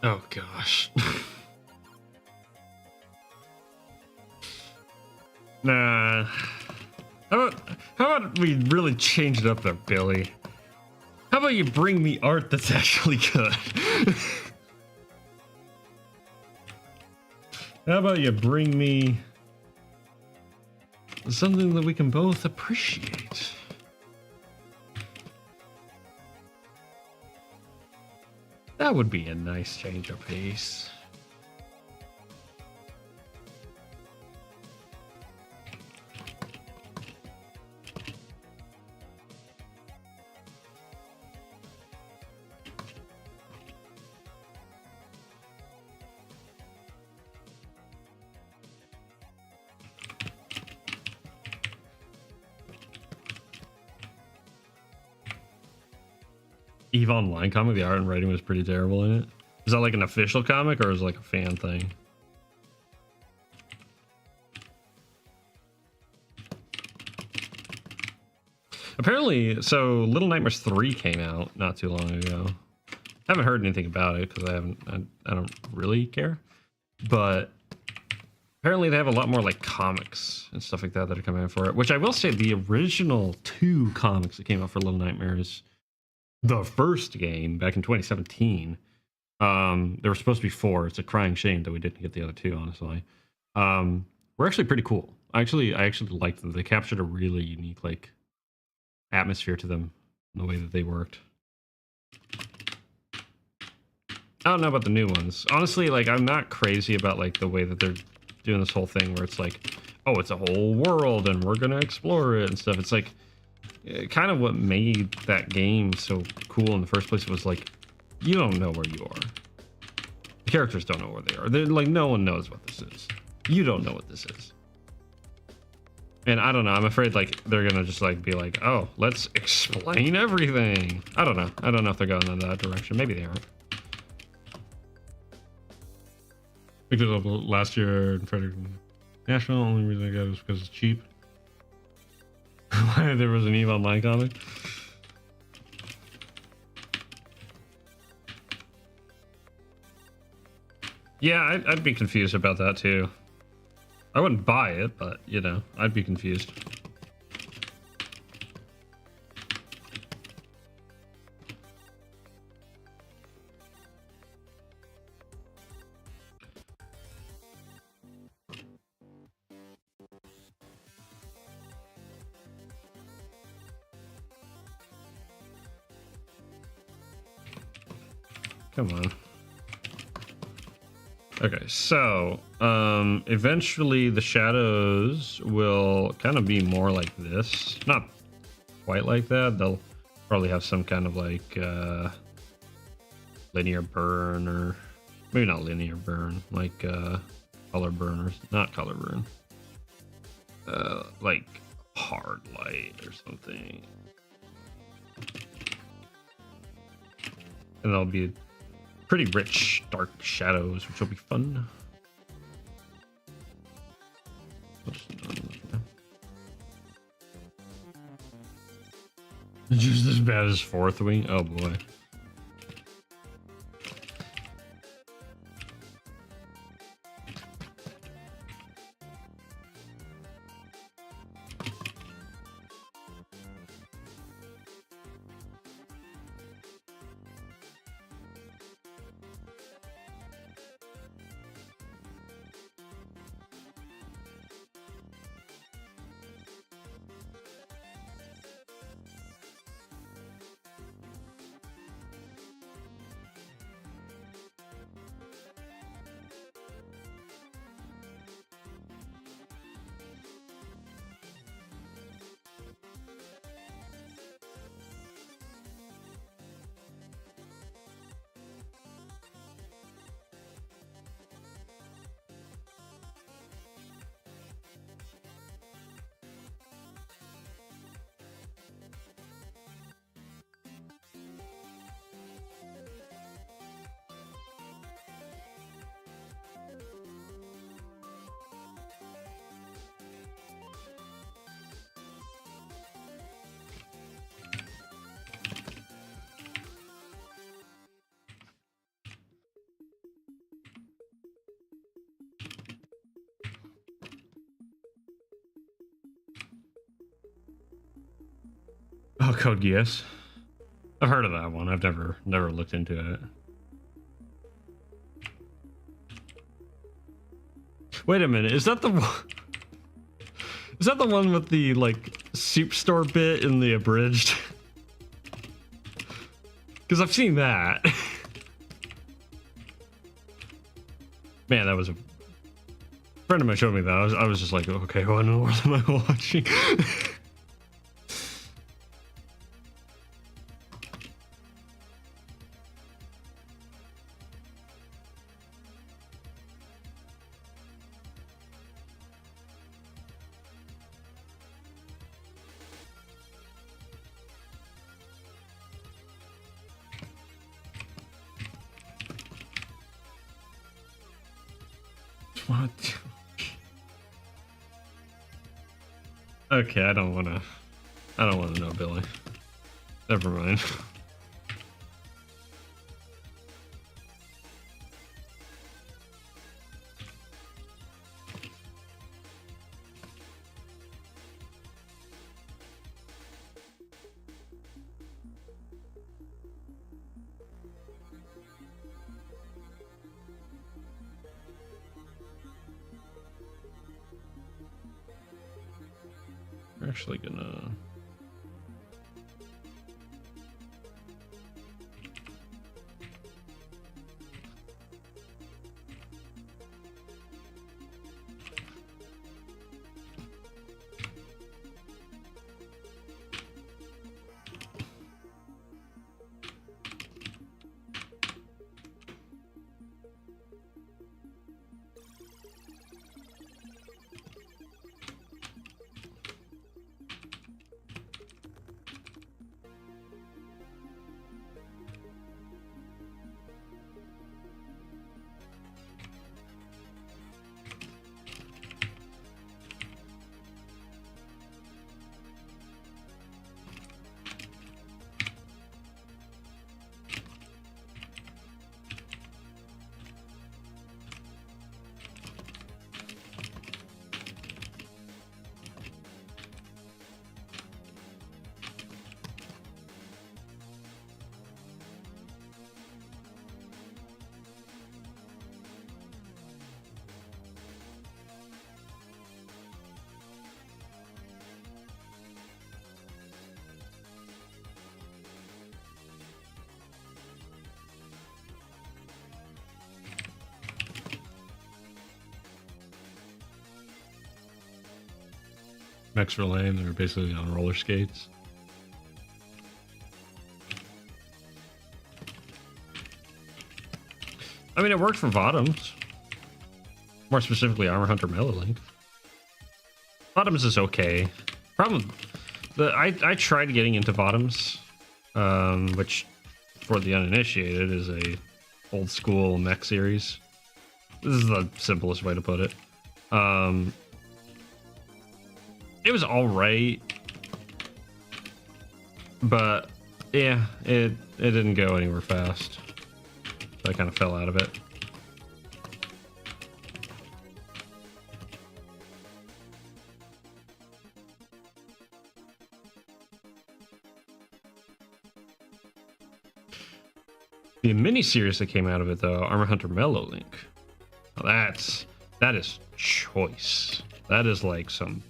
Oh gosh. Nah. How about we really change it up there, Billy? How about you bring me art that's actually good? How about you bring me something that we can both appreciate? That would be a nice change of pace. EVE Online comic, the art and writing was pretty terrible in it. Is that like an official comic or is it like a fan thing? Apparently, so Little Nightmares 3 came out not too long ago. I haven't heard anything about it because I don't really care. But apparently they have a lot more like comics and stuff like that that are coming out for it. Which I will say, the original 2 comics that came out for Little Nightmares, the first game back in 2017, there were supposed to be 4. It's a crying shame that we didn't get the other 2, honestly. Were actually pretty cool. I actually liked them. They captured a really unique like atmosphere to them, the way that they worked. I don't know about the new ones. Honestly, like, I'm not crazy about like the way that they're doing this whole thing where it's like, oh, it's a whole world and we're gonna explore it and stuff. It's like kind of what made that game so cool in the first place was like, you don't know where you are. The characters don't know where they are. They're like, no one knows what this is. You don't know what this is. And I don't know, I'm afraid like they're gonna just like be like, oh, let's explain everything. I don't know. I don't know if they're going in that direction. Maybe they aren't. Picked it up last year in Frederick National. Only reason I got it was because it's cheap. Why there was an EVE Online comic? Yeah, I'd be confused about that too. I wouldn't buy it, but you know, I'd be confused. Come on. Okay, so eventually the shadows will kind of be more like this. Not quite like that. They'll probably have some kind of like linear burn, or maybe not linear burn, like color burn, or not color burn. Like hard light or something. And there'll be pretty rich dark shadows, which will be fun. Just as bad as Fourth Wing? Oh boy. Oh, Code Geass. I've heard of that one. I've never looked into it. Wait a minute, is that the one? Is that the one with the like soup store bit in the abridged? Because I've seen that. Man, that was a friend of mine showed me that. I was just like, okay, what in the world am I watching? What? Okay, I don't wanna know, Billy. Never mind. We're actually gonna... Mechs were lame. They were basically on roller skates. I mean, it worked for Bottoms. More specifically, Armor Hunter Mellow Link. Bottoms is okay. Problem, I tried getting into Bottoms, which for the uninitiated is a old school mech series. This is the simplest way to put it. It was all right, but yeah, it didn't go anywhere fast. So I kind of fell out of it. The mini-series that came out of it, though, Armor Hunter Mellow Link. Well, that is choice. That is like some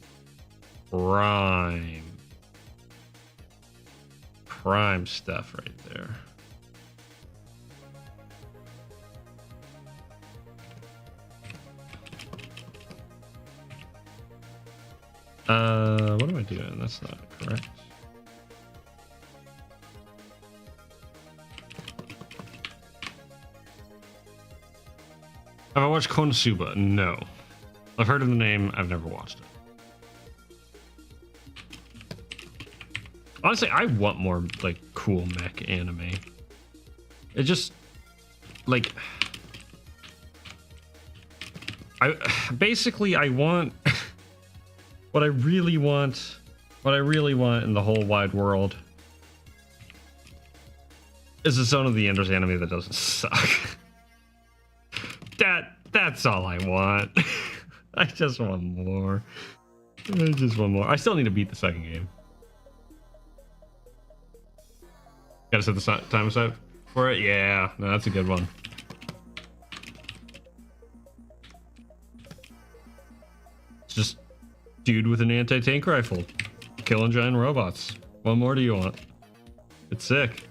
prime stuff right there. What am I doing? That's not correct. Have I watched Konosuba? No. I've heard of the name. I've never watched it. Honestly, I want more like cool mech anime. It just like I want what I really want in the whole wide world is a Zone of the Enders anime that doesn't suck. That's all I want. I just want more. I still need to beat the second game. Gotta set the time aside for it? Yeah, no, that's a good one. It's just dude with an anti-tank rifle killing giant robots. What more do you want? It's sick.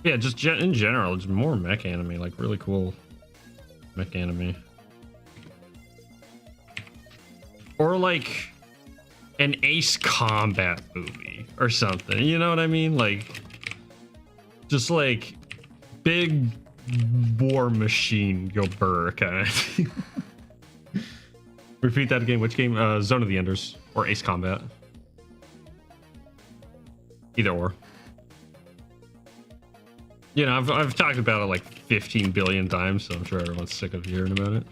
Yeah, just in general, just more mech anime, like really cool mech anime. Or like an Ace Combat movie or something, you know what I mean? Like, just like big war machine go burr kind of thing. Repeat that again. Which game? Zone of the Enders or Ace Combat? Either or. You know, I've talked about it like 15 billion times, so I'm sure everyone's sick of hearing about it.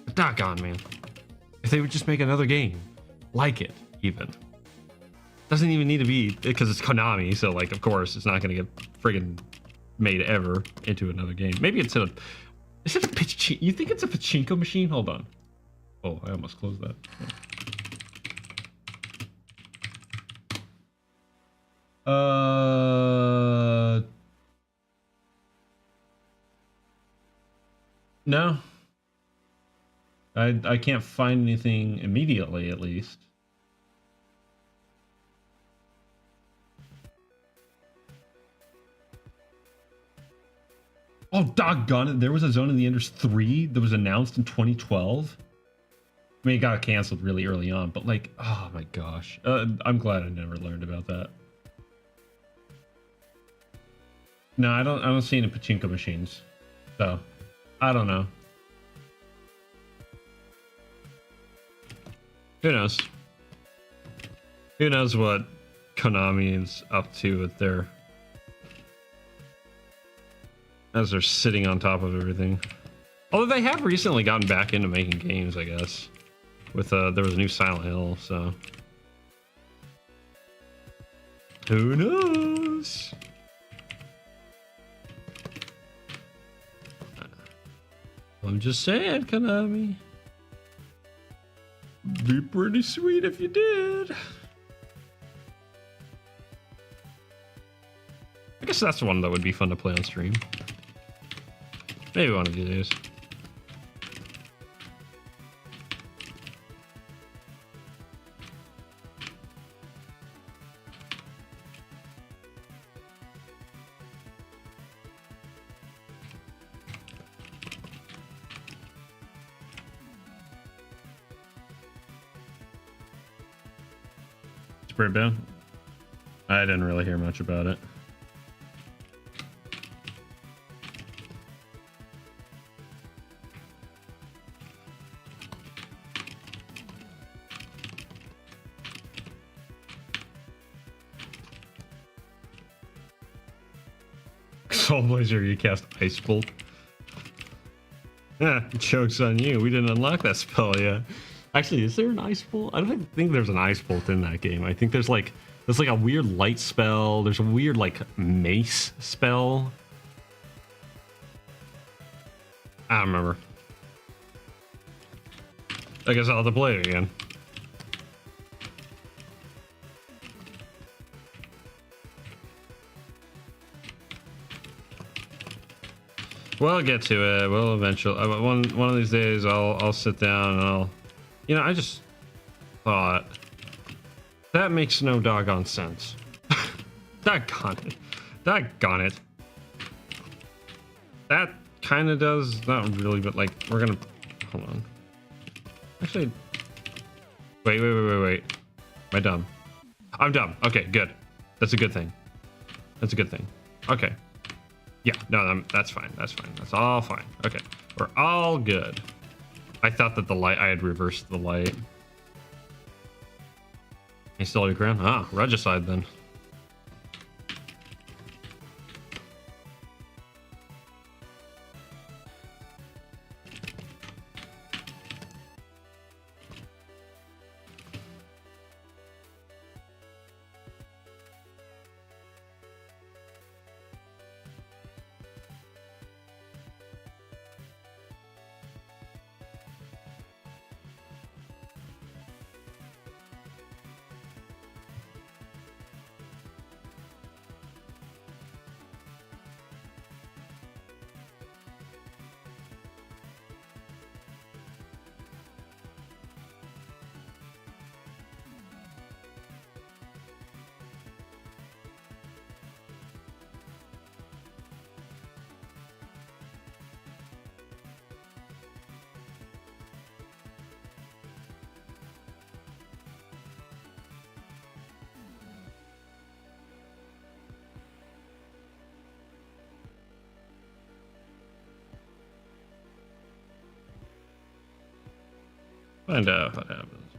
But doggone, man. If they would just make another game like it, even. Doesn't even need to be, because it's Konami, so like, of course, it's not going to get friggin' made ever into another game. Maybe it's a... Is it a pachinko? You think it's a pachinko machine? Hold on. Oh, I almost closed that. No. I can't find anything immediately, at least. Oh, doggone it. There was a Zone of the Enders 3 that was announced in 2012. I mean, it got canceled really early on, but like, oh my gosh. I'm glad I never learned about that. No, I don't see any pachinko machines. So, I don't know. Who knows? Who knows what Konami is up to with their... as they're sitting on top of everything. Although they have recently gotten back into making games, I guess. With there was a new Silent Hill, so who knows? I'm just saying, Konami. Be pretty sweet if you did. I guess that's one that would be fun to play on stream. Maybe one of these days. Spirit Bound? I didn't really hear much about it. Soulblazer, you cast Ice Bolt. Joke's on you. We didn't unlock that spell yet. Actually, is there an Ice Bolt? I don't think there's an Ice Bolt in that game. I think there's like a weird light spell. There's a weird like mace spell. I don't remember. I guess I'll have to play it again. We'll get to it. We'll eventually. One of these days, I'll sit down and I'll. You know, I just thought that makes no doggone sense. Doggone it. Doggone it. That kind of does. Not really, but like we're gonna. Hold on. Actually. Wait. Am I dumb? I'm dumb. Okay, good. That's a good thing. That's a good thing. Okay. Yeah, no, that's fine. That's fine. That's all fine. Okay, we're all good. I thought that the light, I had reversed the light. You still your ground? Ah, regicide then. Find out what happens.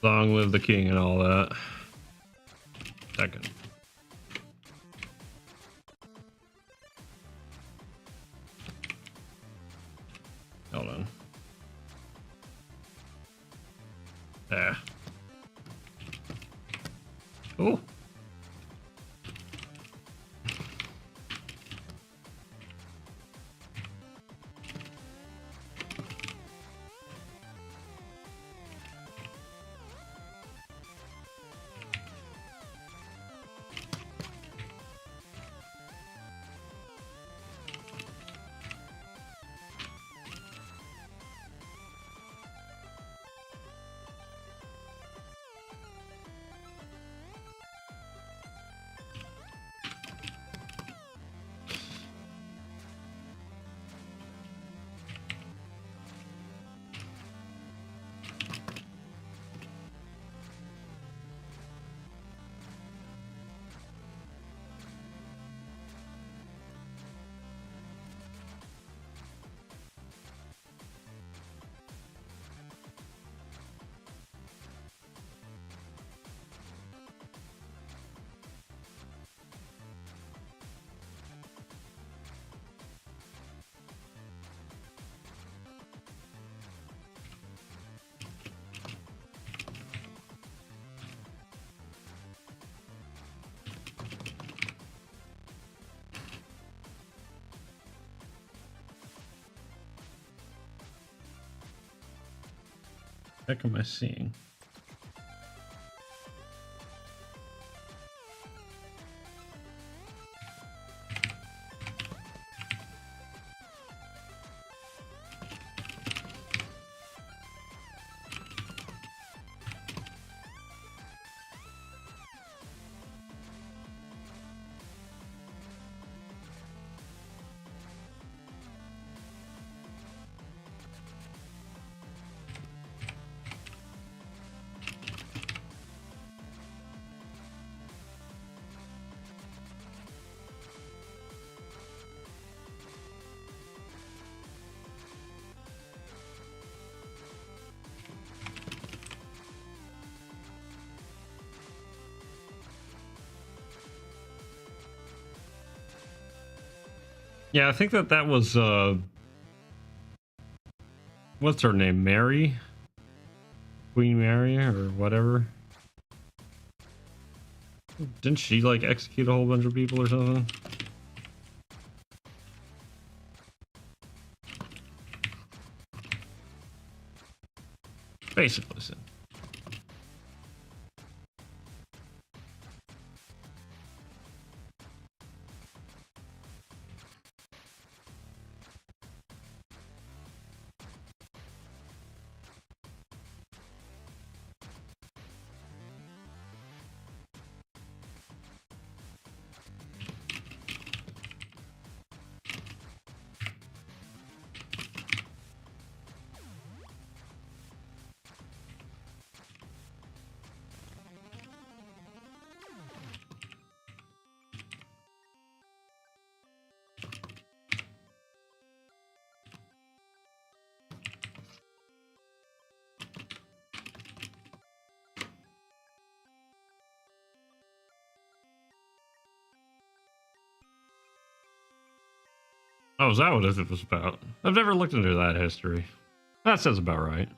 Long live the king and all that. Second. Hold on. There. Oh. What heck am I seeing? Yeah, I think that was what's her name? Mary? Queen Mary or whatever. Didn't she like execute a whole bunch of people or something? Basically, so. Oh, is that what it was about? I've never looked into that history. That sounds about right.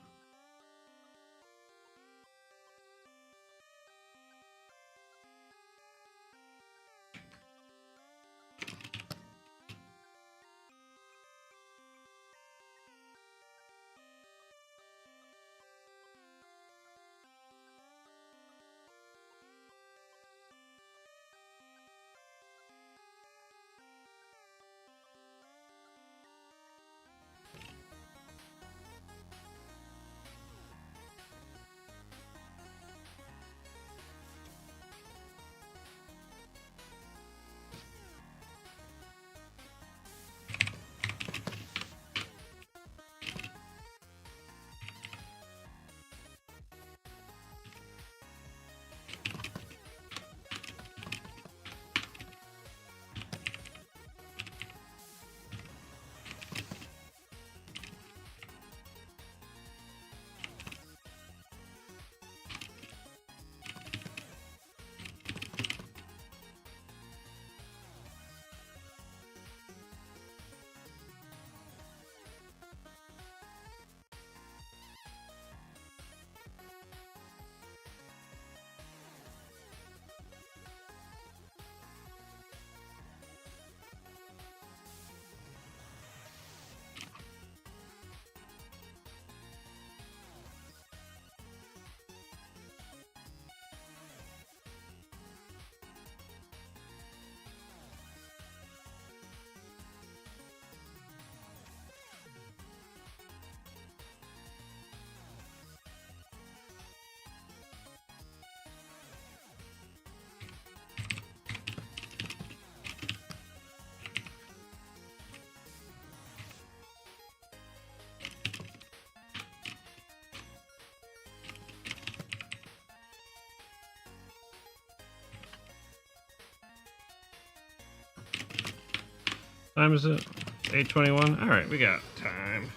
Time is it? 8:21. All right, we got time.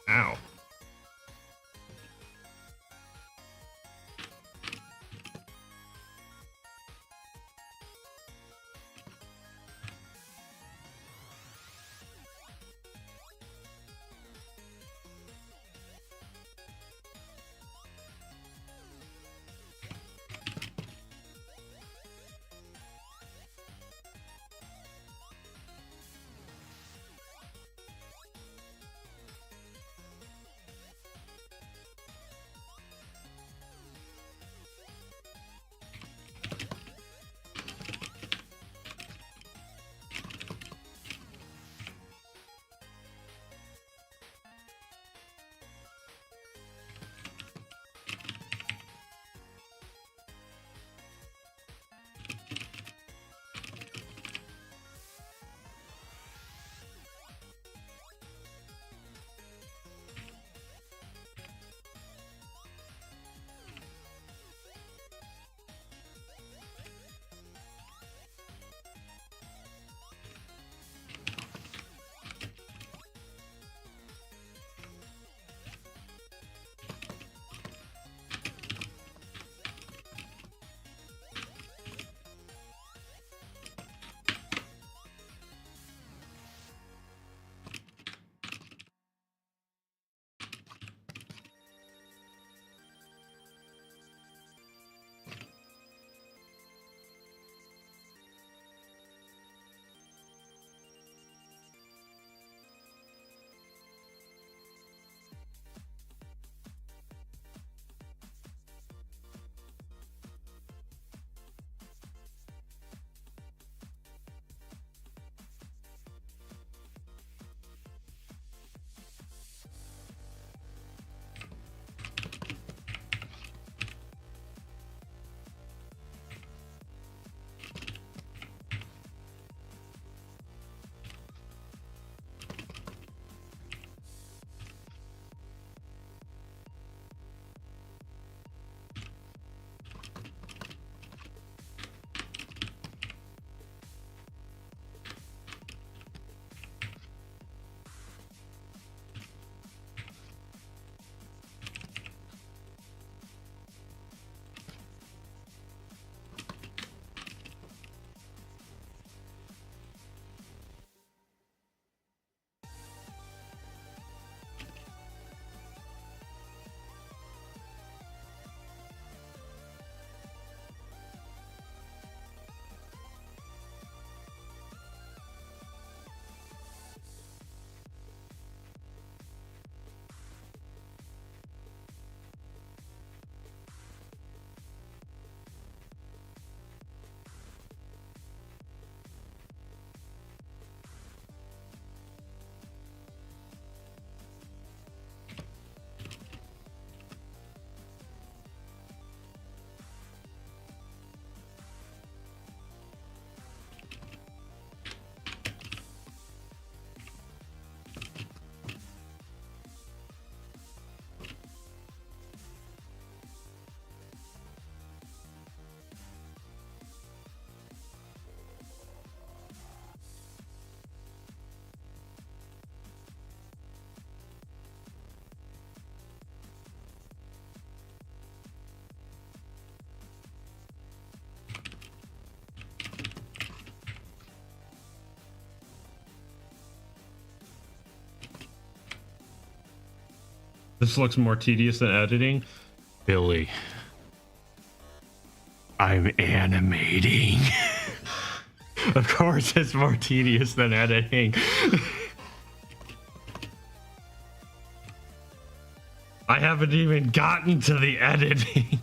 Ow. This looks more tedious than editing. Billy, I'm animating. Of course it's more tedious than editing. I haven't even gotten to the editing.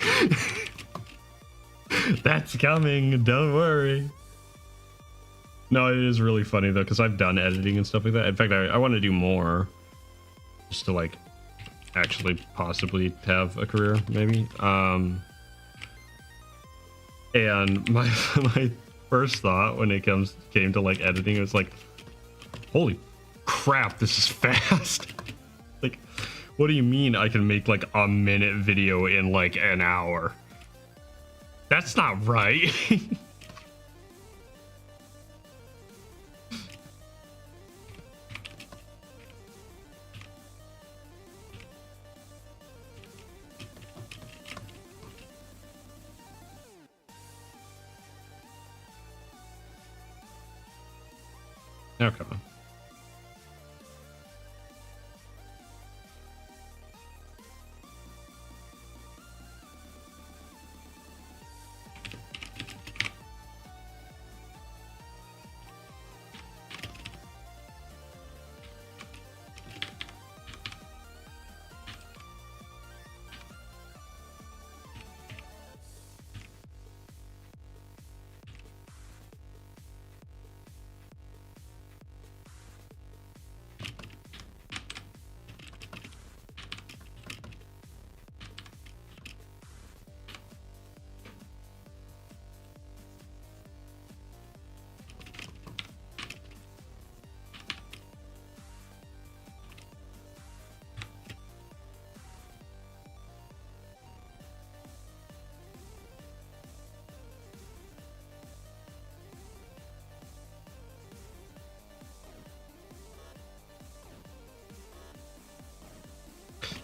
That's coming, don't worry. No, it is really funny though, because I've done editing and stuff like that. In fact, I want to do more. Just to like actually possibly have a career, maybe. And my first thought when it came to like editing, it was like, holy crap, this is fast. Like, what do you mean I can make like a minute video in like an hour? That's not right. Okay.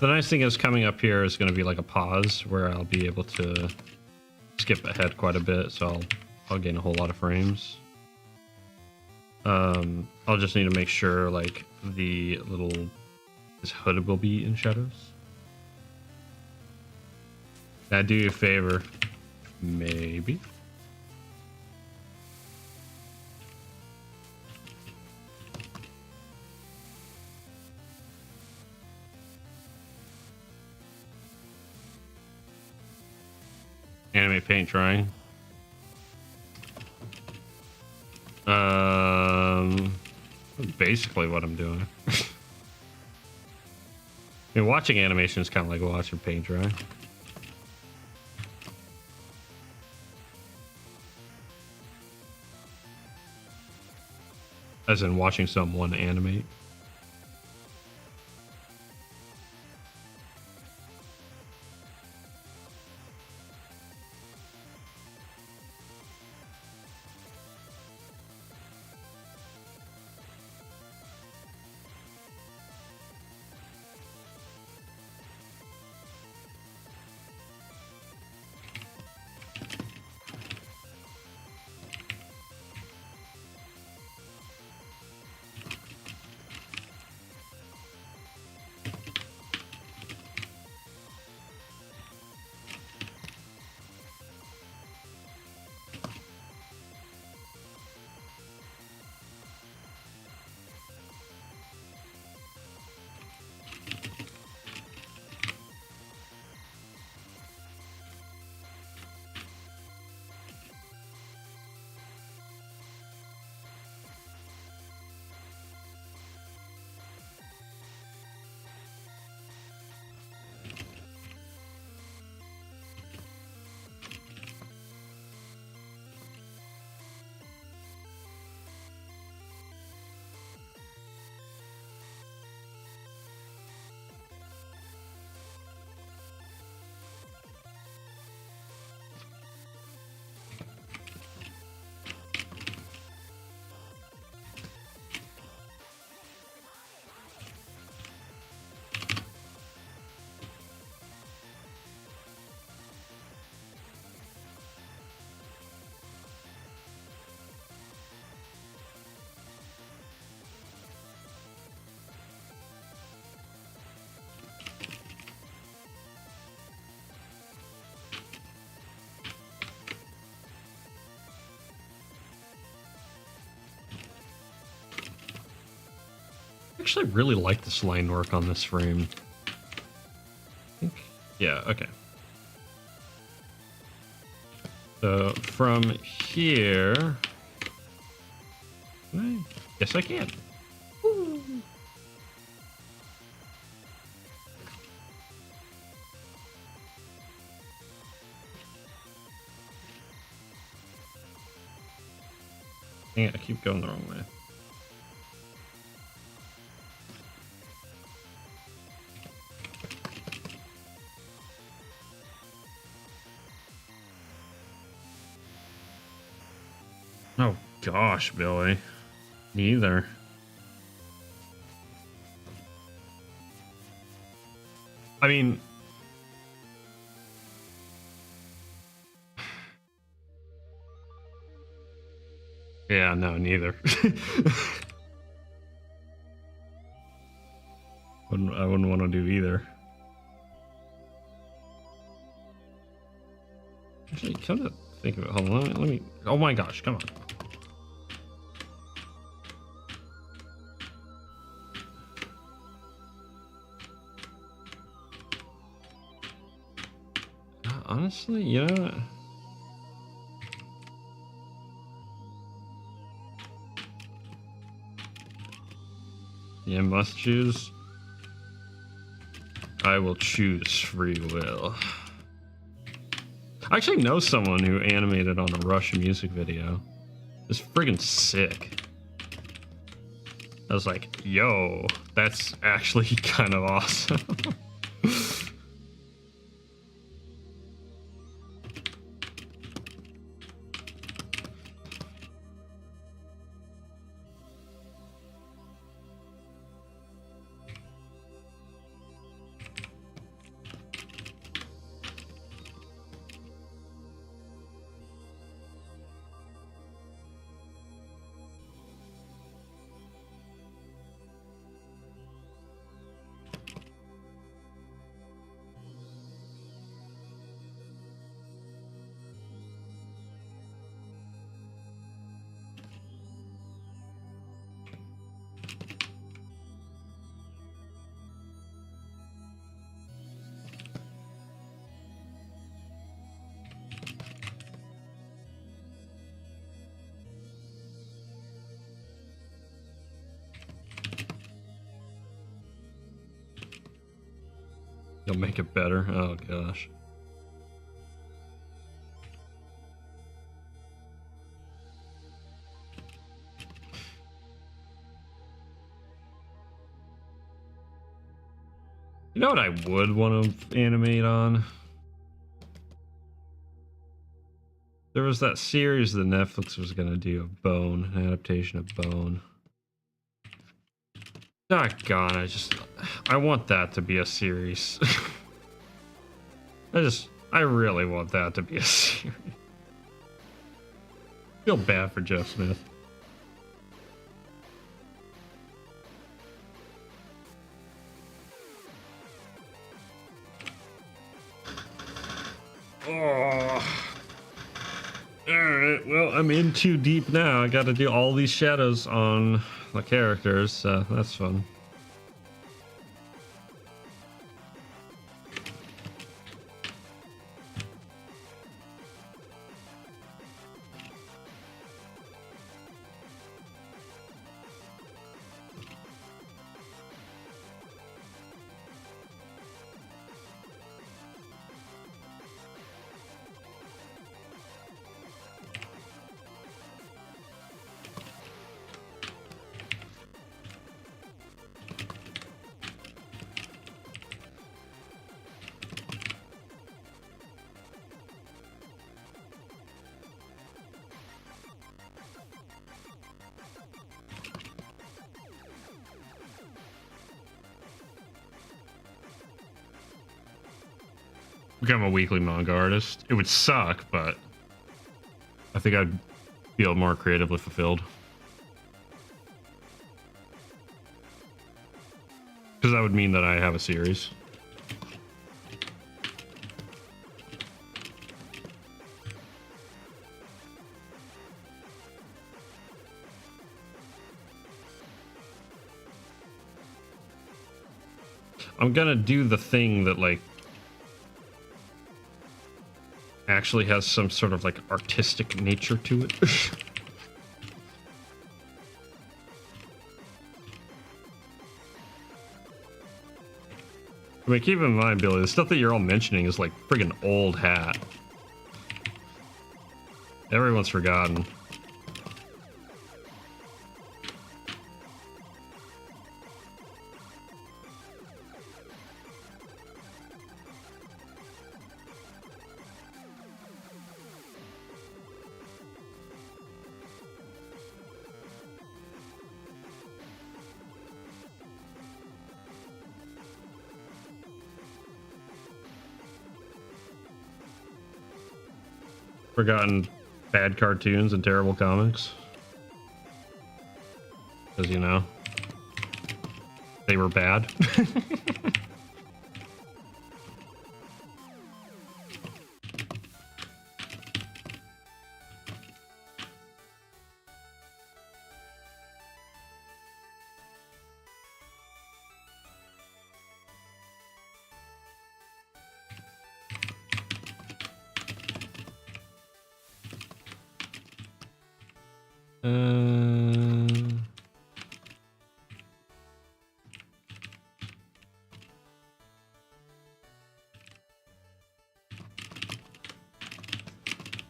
The nice thing is coming up here is going to be like a pause where I'll be able to skip ahead quite a bit, so I'll gain a whole lot of frames. I'll just need to make sure like the little this hood will be in shadows. I do you a favor, maybe. Animate paint drying. Basically what I'm doing. I mean, watching animation is kind of like watching paint dry. As in watching someone animate. I actually really like this line work on this frame. I think, yeah, okay. So from here, yes I can. Woo. Dang it, I keep going the wrong way. Oh gosh, Billy. Neither. I mean, yeah, no, neither. I wouldn't want to do either. Actually, come to think of it. Hold on, let me. Oh my gosh, come on. Honestly, you know what? Yeah, must choose. I will choose free will. I actually know someone who animated on a Rush music video. It's friggin' sick. I was like, yo, that's actually kind of awesome. You'll make it better. Oh gosh. You know what I would want to animate on? There was that series that Netflix was going to do of Bone, an adaptation of Bone. Doggone, I want that to be a series. I really want that to be a series. Feel bad for Jeff Smith. Oh. Alright, well, I'm in too deep now. I gotta do all these shadows on the characters, so that's fun. Become a weekly manga artist. It would suck, but I think I'd feel more creatively fulfilled. Because that would mean that I have a series. I'm gonna do the thing that, like, actually has some sort of, like, artistic nature to it. I mean, keep in mind, Billy, the stuff that you're all mentioning is like friggin' old hat. Everyone's forgotten. Forgotten bad cartoons and terrible comics. Because, you know, they were bad.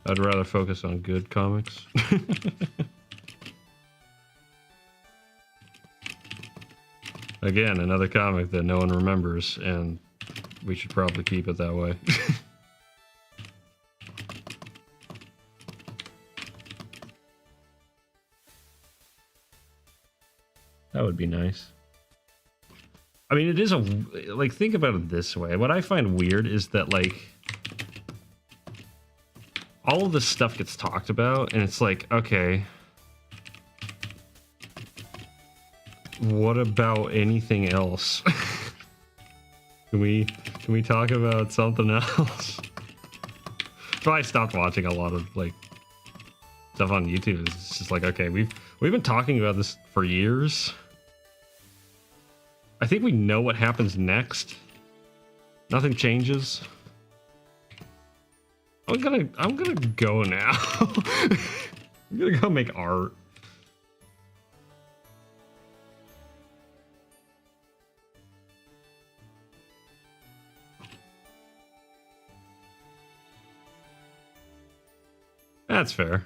I'd rather focus on good comics. Again, another comic that no one remembers, and we should probably keep it that way. That would be nice. I mean, it is like, think about it this way. What I find weird is that, like, all of this stuff gets talked about, and it's like, okay, what about anything else? Can we talk about something else? So I stopped watching a lot of, like, stuff on YouTube. It's just like, okay, we've been talking about this for years. I think we know what happens next. Nothing changes. I'm gonna go now. I'm gonna go make art. That's fair.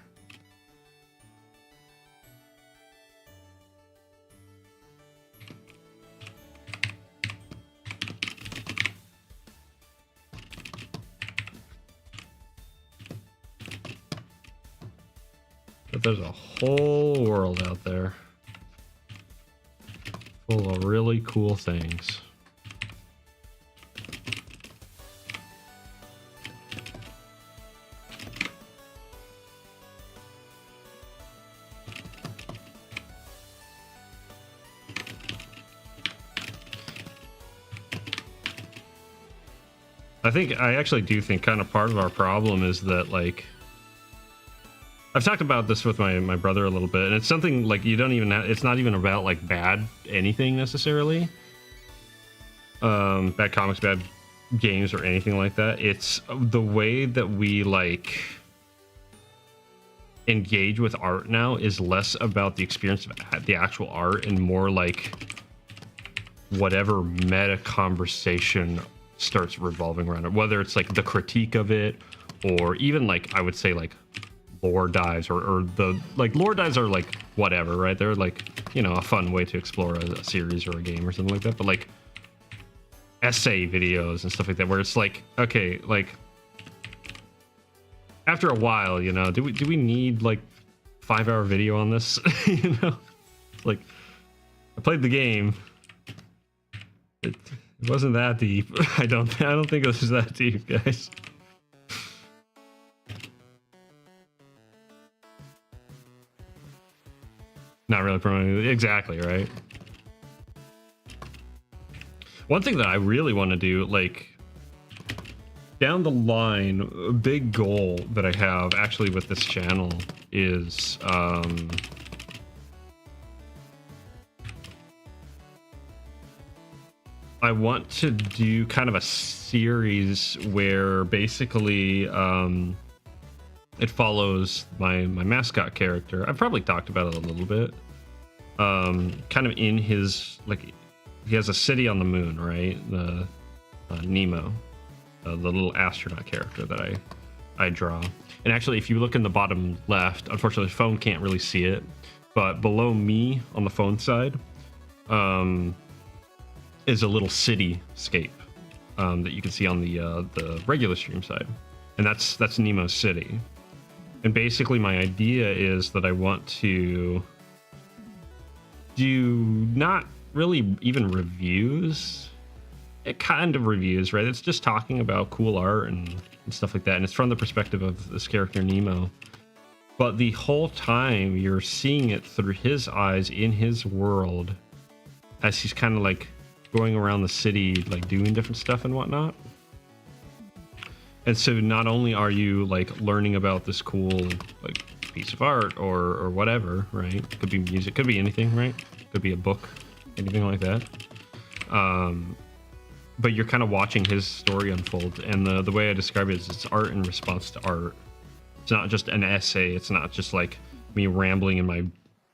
But there's a whole world out there full of really cool things. I actually do think kind of part of our problem is that, like, I've talked about this with my brother a little bit, and it's something like you don't even it's not even about like bad anything necessarily. Bad comics, bad games, or anything like that. It's the way that we like engage with art now is less about the experience of the actual art and more like whatever meta conversation starts revolving around it, whether it's like the critique of it or even like I would say like lore dives or the like lore dives are like whatever, right? They're like, you know, a fun way to explore a series or a game or something like that. But like essay videos and stuff like that, where it's like, okay, like after a while, you know, do we need like 5-hour video on this? You know, like I played the game. It wasn't that deep. I don't think it was that deep, guys. Not really promoting it. Exactly, right? One thing that I really want to do, like, down the line, a big goal that I have actually with this channel is, I want to do kind of a series where basically, it follows my mascot character. I've probably talked about it a little bit. Kind of in his, like, he has a city on the moon, right? The Nemo, the little astronaut character that I draw. And actually, if you look in the bottom left, unfortunately, the phone can't really see it, but below me on the phone side, is a little cityscape that you can see on the regular stream side, and that's Nemo's city. And basically my idea is that I want to do not really even reviews. It kind of reviews, right? It's just talking about cool art and stuff like that. And it's from the perspective of this character Nemo. But the whole time you're seeing it through his eyes in his world. as he's kind of like going around the city, like doing different stuff and whatnot. And so not only are you like learning about this cool like piece of art or whatever, right? Could be music, could be anything, right? Could be a book, anything like that. But you're kind of watching his story unfold. And the way I describe it is it's art in response to art. It's not just an essay. It's not just like me rambling in my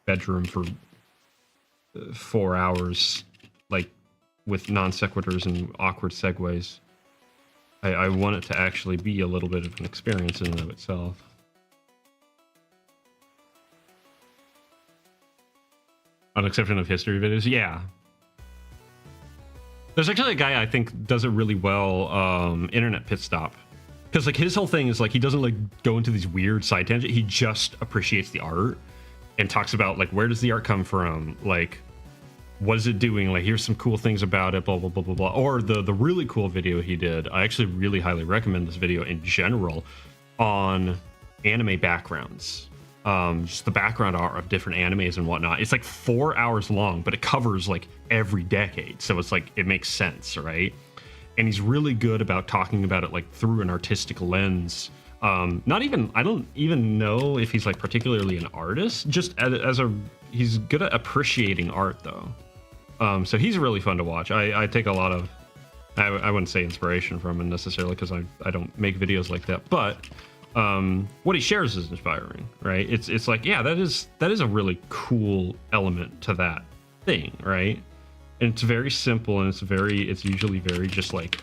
bedroom for 4 hours, like with non sequiturs and awkward segues. I want it to actually be a little bit of an experience in and of itself. On exception of history videos, yeah. There's actually a guy I think does it really well, Internet Pit Stop. Because like his whole thing is like he doesn't like go into these weird side tangents. He just appreciates the art and talks about like where does the art come from? Like what is it doing? Like here's some cool things about it, blah blah blah blah blah. Or the really cool video he did. I actually really highly recommend this video in general on anime backgrounds. Just the background art of different animes and whatnot. It's like 4 hours long, but it covers like every decade. So it's like it makes sense, right? And he's really good about talking about it like through an artistic lens. I don't even know if he's like particularly an artist, just he's good at appreciating art though. So he's really fun to watch. I take a lot of, I wouldn't say inspiration from him necessarily because I don't make videos like that, but what he shares is inspiring, right? It's like, yeah, that is a really cool element to that thing, right? And it's very simple and it's usually very just like,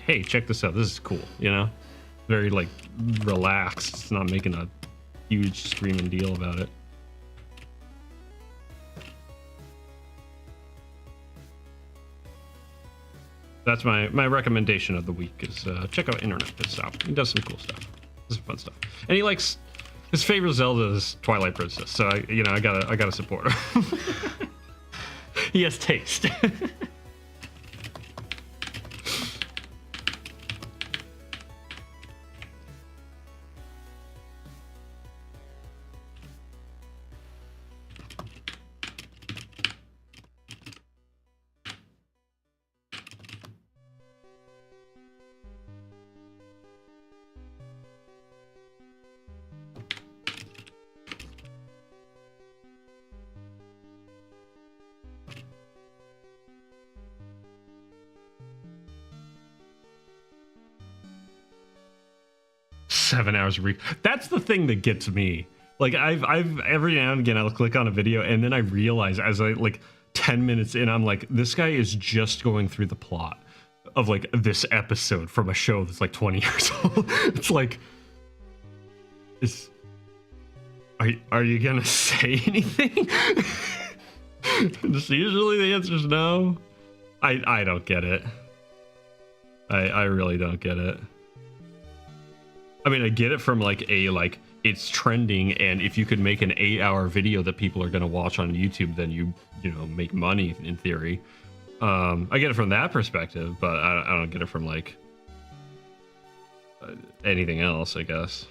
hey, check this out. This is cool, you know? Very like relaxed. It's not making a huge screaming deal about it. That's my recommendation of the week is check out Internet Pit Stop. He does some cool stuff. This is fun stuff. And he likes his favorite Zelda is Twilight Princess. So I gotta support him. He has taste. 7 hours a week. That's the thing that gets me. Like I've every now and again I'll click on a video and then I realize as I like 10 minutes in, I'm like, this guy is just going through the plot of like this episode from a show that's like 20 years old. It's like, are you gonna say anything? Just usually the answer is no. I don't get it. I really don't get it. I mean, I get it from like it's trending, and if you could make an 8-hour video that people are going to watch on YouTube, then you know, make money in theory. I get it from that perspective, but I don't get it from like anything else, I guess.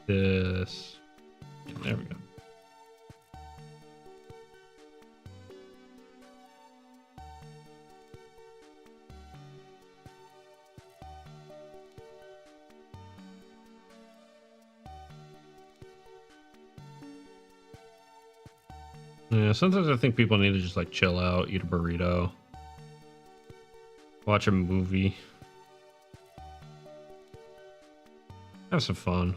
This. There we go. Yeah, sometimes I think people need to just like chill out, eat a burrito, watch a movie, have some fun.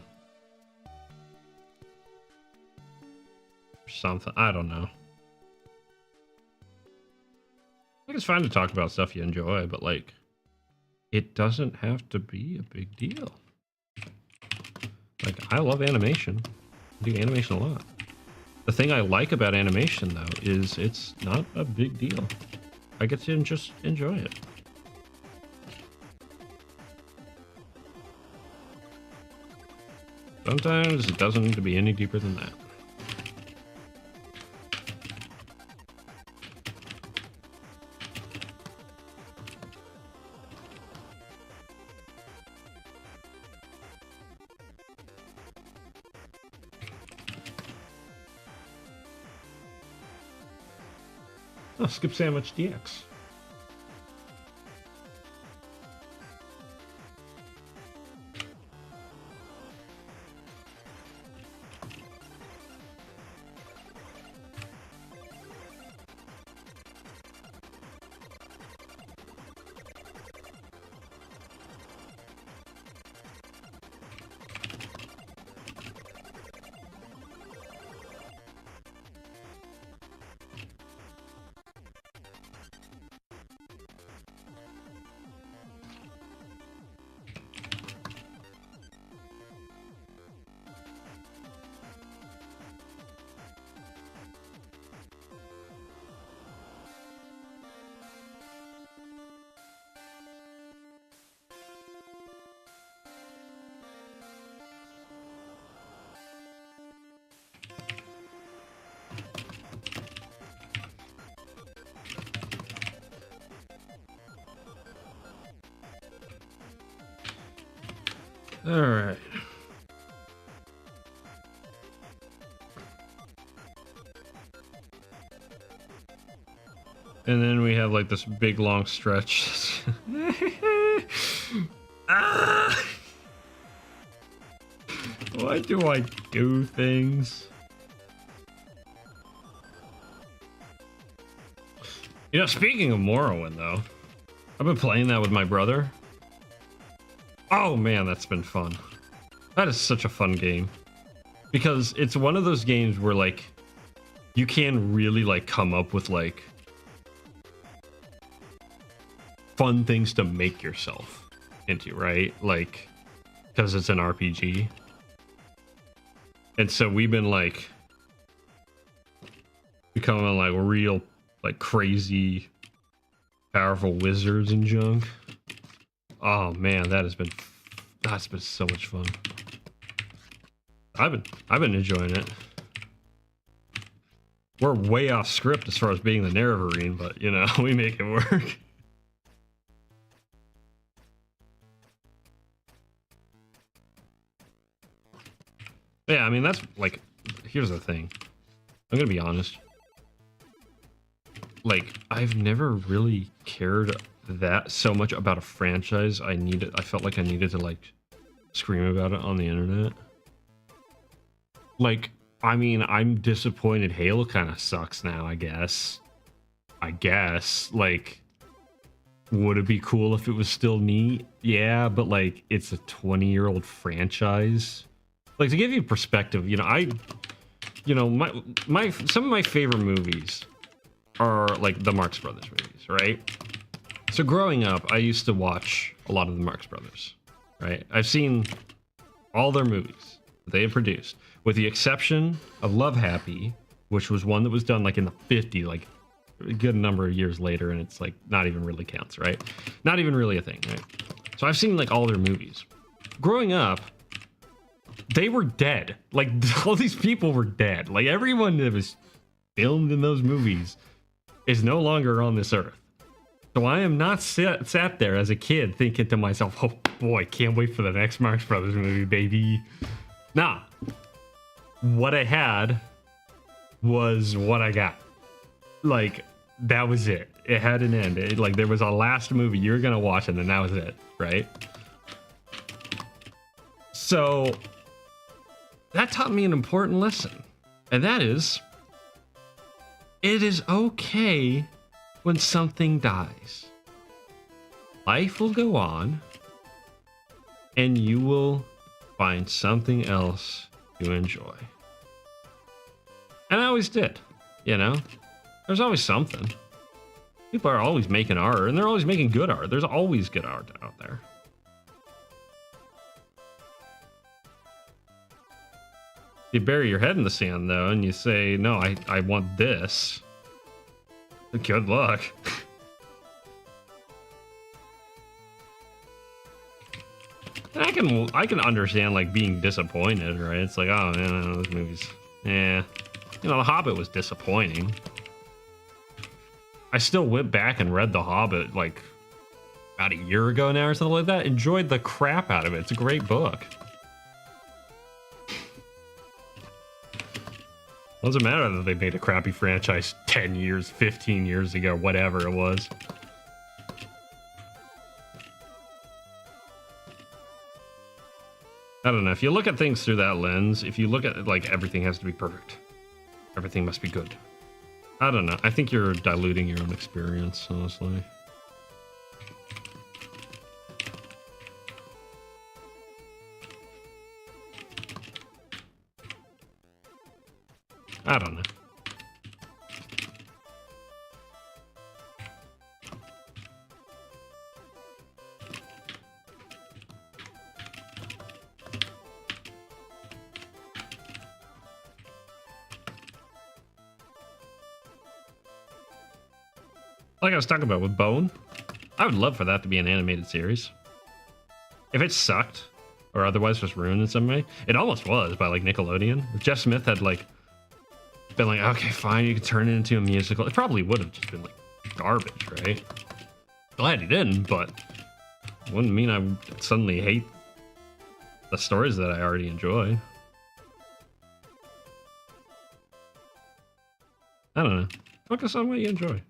Something, I don't know. I think it's fine to talk about stuff you enjoy, but like, it doesn't have to be a big deal. Like, I love animation. I do animation a lot. The thing I like about animation, though, is it's not a big deal. I get to just enjoy it. Sometimes it doesn't need to be any deeper than that. Oh, Skip Sandwich DX. All right. And then we have like this big long stretch. Ah! Why do I do things? You know, speaking of Morrowind, though, I've been playing that with my brother. Oh man, that's been fun. That is such a fun game. Because it's one of those games where, like, you can really, like, come up with, like, fun things to make yourself into, right? Like, because it's an RPG. And so we've been, like, becoming, like, real, like, crazy, powerful wizards and junk. Oh man, that's been so much fun. I've been enjoying it. We're way off script as far as being the Nerevarine, but you know, we make it work. Yeah, I mean, that's like, here's the thing. I'm gonna be honest. Like, I've never really cared that so much about a franchise. I felt like I needed to, like, scream about it on the internet. Like, I mean, I'm disappointed Halo kind of sucks now, I guess. Like, would it be cool if it was still neat? Yeah, but, like, it's a 20-year-old franchise. Like, to give you perspective, you know, my some of my favorite movies are, like, the Marx Brothers movies, right? So growing up, I used to watch a lot of the Marx Brothers, right? I've seen all their movies that they have produced, with the exception of Love Happy, which was one that was done like in the 50s, like a good number of years later, and it's like not even really counts, right? Not even really a thing, right? So I've seen like all their movies. Growing up, they were dead. Like, all these people were dead. Like, everyone that was filmed in those movies is no longer on this earth. So I am not sat there as a kid thinking to myself, oh boy, can't wait for the next Marx Brothers movie, baby. Nah. What I had was what I got. Like, that was it. It had an end. Like, there was a last movie you were going to watch, and then that was it, right? So that taught me an important lesson. And that is, it is okay when something dies. Life will go on, and you will find something else to enjoy. And I always did, you know? There's always something. People are always making art, and they're always making good art. There's always good art out there. You bury your head in the sand though, and you say, "No, I want this." Good luck. And I can understand like being disappointed, right? It's like, oh man, this movie's, yeah. You know, The Hobbit was disappointing. I still went back and read The Hobbit like about a year ago now or something like that. Enjoyed the crap out of it. It's a great book. Doesn't matter that they made a crappy franchise 10 years, 15 years ago, whatever it was. I don't know. If you look at things through that lens, if you look at it like everything has to be perfect, everything must be good. I don't know. I think you're diluting your own experience, honestly. I don't know. Like I was talking about with Bone, I would love for that to be an animated series. If it sucked, or otherwise was ruined in some way, it almost was by like Nickelodeon. If Jeff Smith had like been like, okay, fine, you can turn it into a musical, it probably would have just been like garbage, right? Glad he didn't, but it wouldn't mean I would suddenly hate the stories that I already enjoyed. I don't know. Focus on what you enjoy.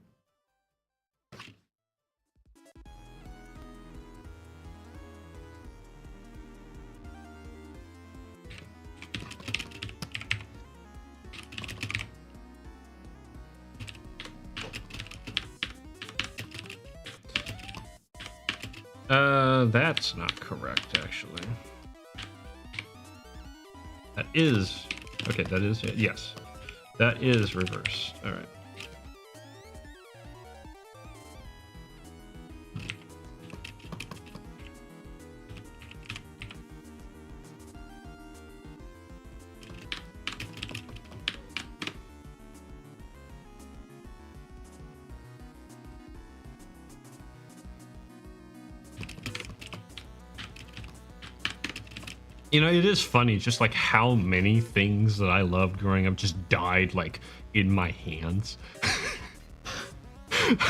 That's not correct, actually. That is... Okay, that is... Yes. That is reverse. All right. You know, it is funny just like how many things that I loved growing up just died like in my hands.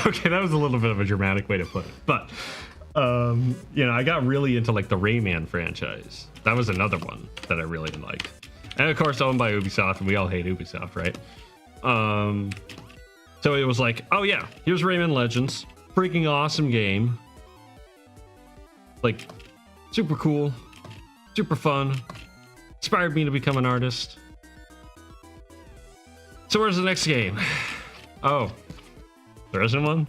Okay, that was a little bit of a dramatic way to put it, but you know, I got really into like the Rayman franchise. That was another one that I really liked, and of course owned by Ubisoft, and we all hate Ubisoft, right? So it was like, oh yeah, here's Rayman Legends, freaking awesome game, like super cool, super fun, inspired me to become an artist. So where's the next game? Oh, there isn't one?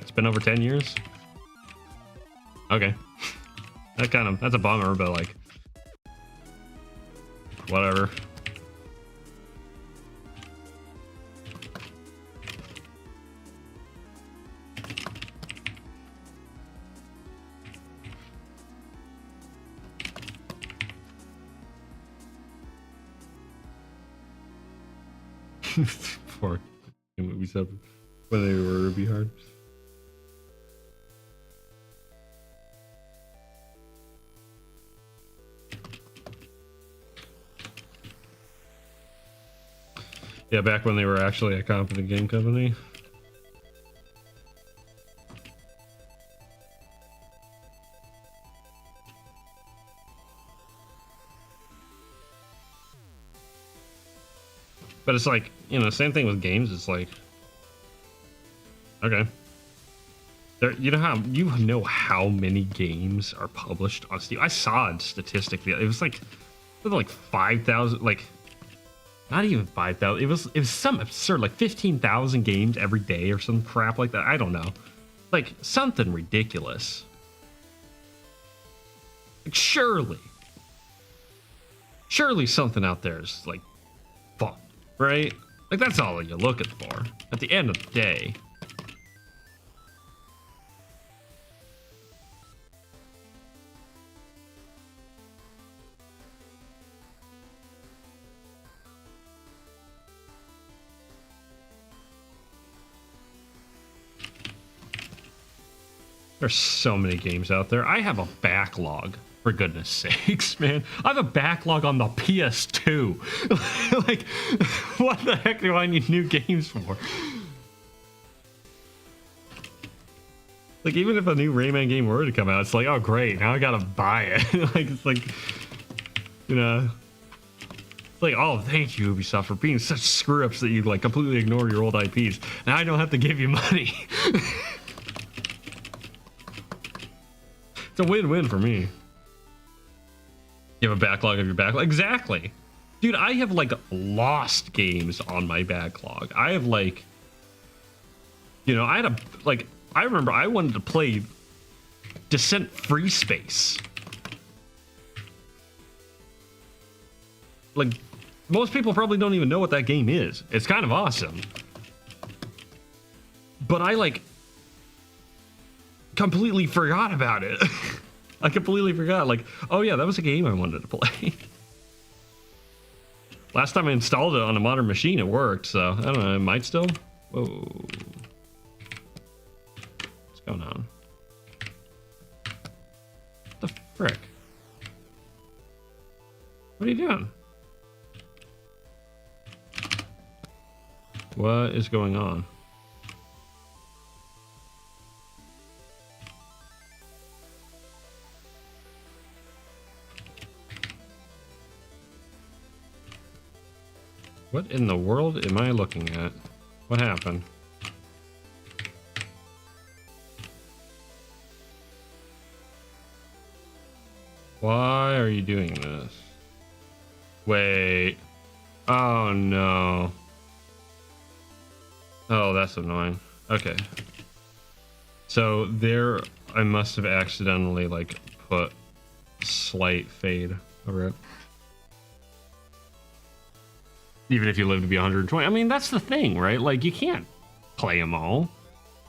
It's been over 10 years? Okay. That's a bummer, but like, whatever. Before we said when they were Ruby hard. Yeah, back when they were actually a competent game company. But it's like, you know, same thing with games. It's like, okay, there, you know how many games are published on Steam. I saw it statistically. It was like 5,000, like not even 5,000. It was some absurd, like 15,000 games every day or some crap like that. I don't know, like something ridiculous. Like surely something out there is like fun. Right? Like, that's all you're looking for at the end of the day. There's so many games out there. I have a backlog, for goodness sakes, man. I have a backlog on the PS2. Like, what the heck do I need new games for? Like, even if a new Rayman game were to come out, it's like, oh, great, now I gotta buy it. Like, it's like, you know, it's like, oh, thank you, Ubisoft, for being such screw-ups that you, like, completely ignore your old IPs. Now I don't have to give you money. It's a win-win for me. You have a backlog of your backlog. Exactly. Dude, I have, like, lost games on my backlog. I have, like, you know, I had a, like, I remember I wanted to play Descent Free Space. Like, most people probably don't even know what that game is. It's kind of awesome. But I, like, completely forgot about it. I completely forgot. Like, oh yeah, that was a game I wanted to play. Last time I installed it on a modern machine, it worked. So, I don't know, it might still. Whoa. Going on? What the frick? What are you doing? What is going on? What in the world am I looking at? What happened? Why are you doing this? Wait. Oh no. Oh, that's annoying. Okay. So there, I must have accidentally, like, put slight fade over it. Even if you live to be 120. I mean, that's the thing, right? Like, you can't play them all.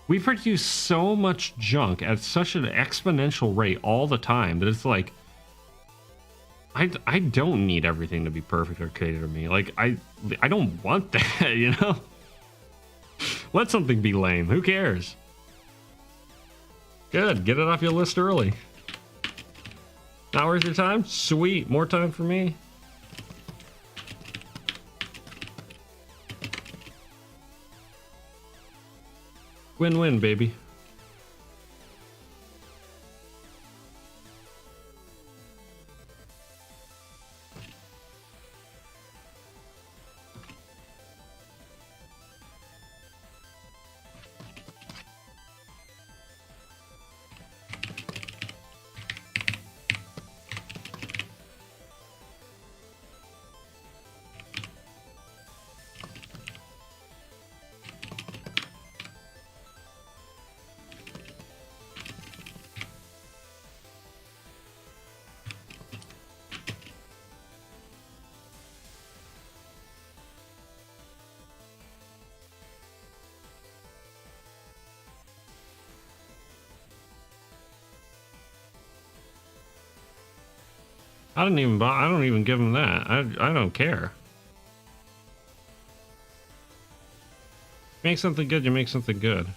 We produce so much junk at such an exponential rate all the time that it's like, I don't need everything to be perfect or cater to me. Like, I don't want that, you know? Let something be lame. Who cares? Good. Get it off your list early. Not worth your time? Sweet. More time for me. Win-win, baby. I don't even give him that. I don't care. Make something good, you make something good.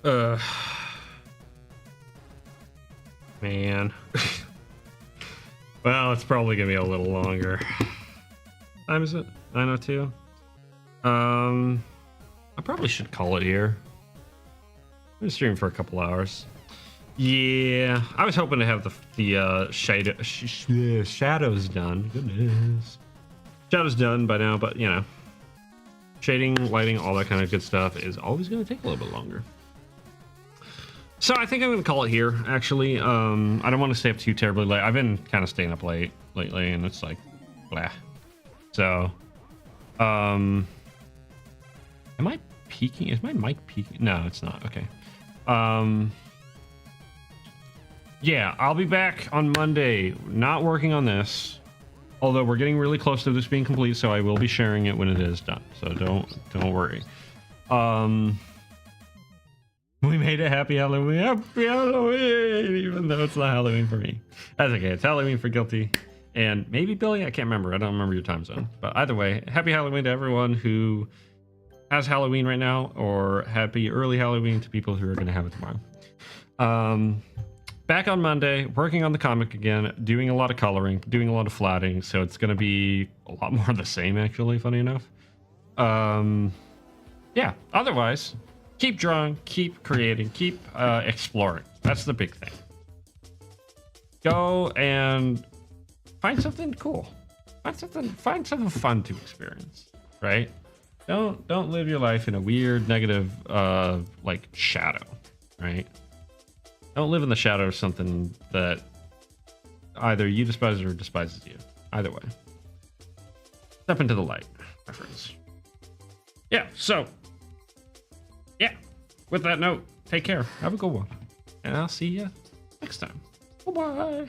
Uh, man. Well, it's probably gonna be a little longer. What time is it? 9:02. I probably should call it here. I'm gonna stream for a couple hours. Yeah, I was hoping to have the shadows done. Goodness, shadows done by now, but you know, shading, lighting, all that kind of good stuff is always gonna take a little bit longer. So I think I'm gonna call it here. Actually, I don't want to stay up too terribly late. I've been kind of staying up late lately, and it's like, blah. So, am I peaking? Is my mic peaking? No, it's not. Okay. Yeah, I'll be back on Monday. Not working on this, although we're getting really close to this being complete, so I will be sharing it when it is done. So don't worry. We made it. Happy Halloween. Happy Halloween, even though it's not Halloween for me. That's okay. It's Halloween for Guilty. And maybe Billy. I can't remember. I don't remember your time zone. But either way, happy Halloween to everyone who has Halloween right now, or happy early Halloween to people who are going to have it tomorrow. Back on Monday, working on the comic again, doing a lot of coloring, doing a lot of flatting. So it's going to be a lot more of the same, actually, funny enough. Yeah, otherwise, keep drawing, keep creating, keep exploring. That's the big thing. Go and find something cool. Find something fun to experience, right? Don't live your life in a weird negative like shadow, right? Don't live in the shadow of something that either you despise or despises you. Either way. Step into the light, my friends. Yeah, so yeah. With that note, take care. Have a good one. And I'll see you next time. Bye-bye.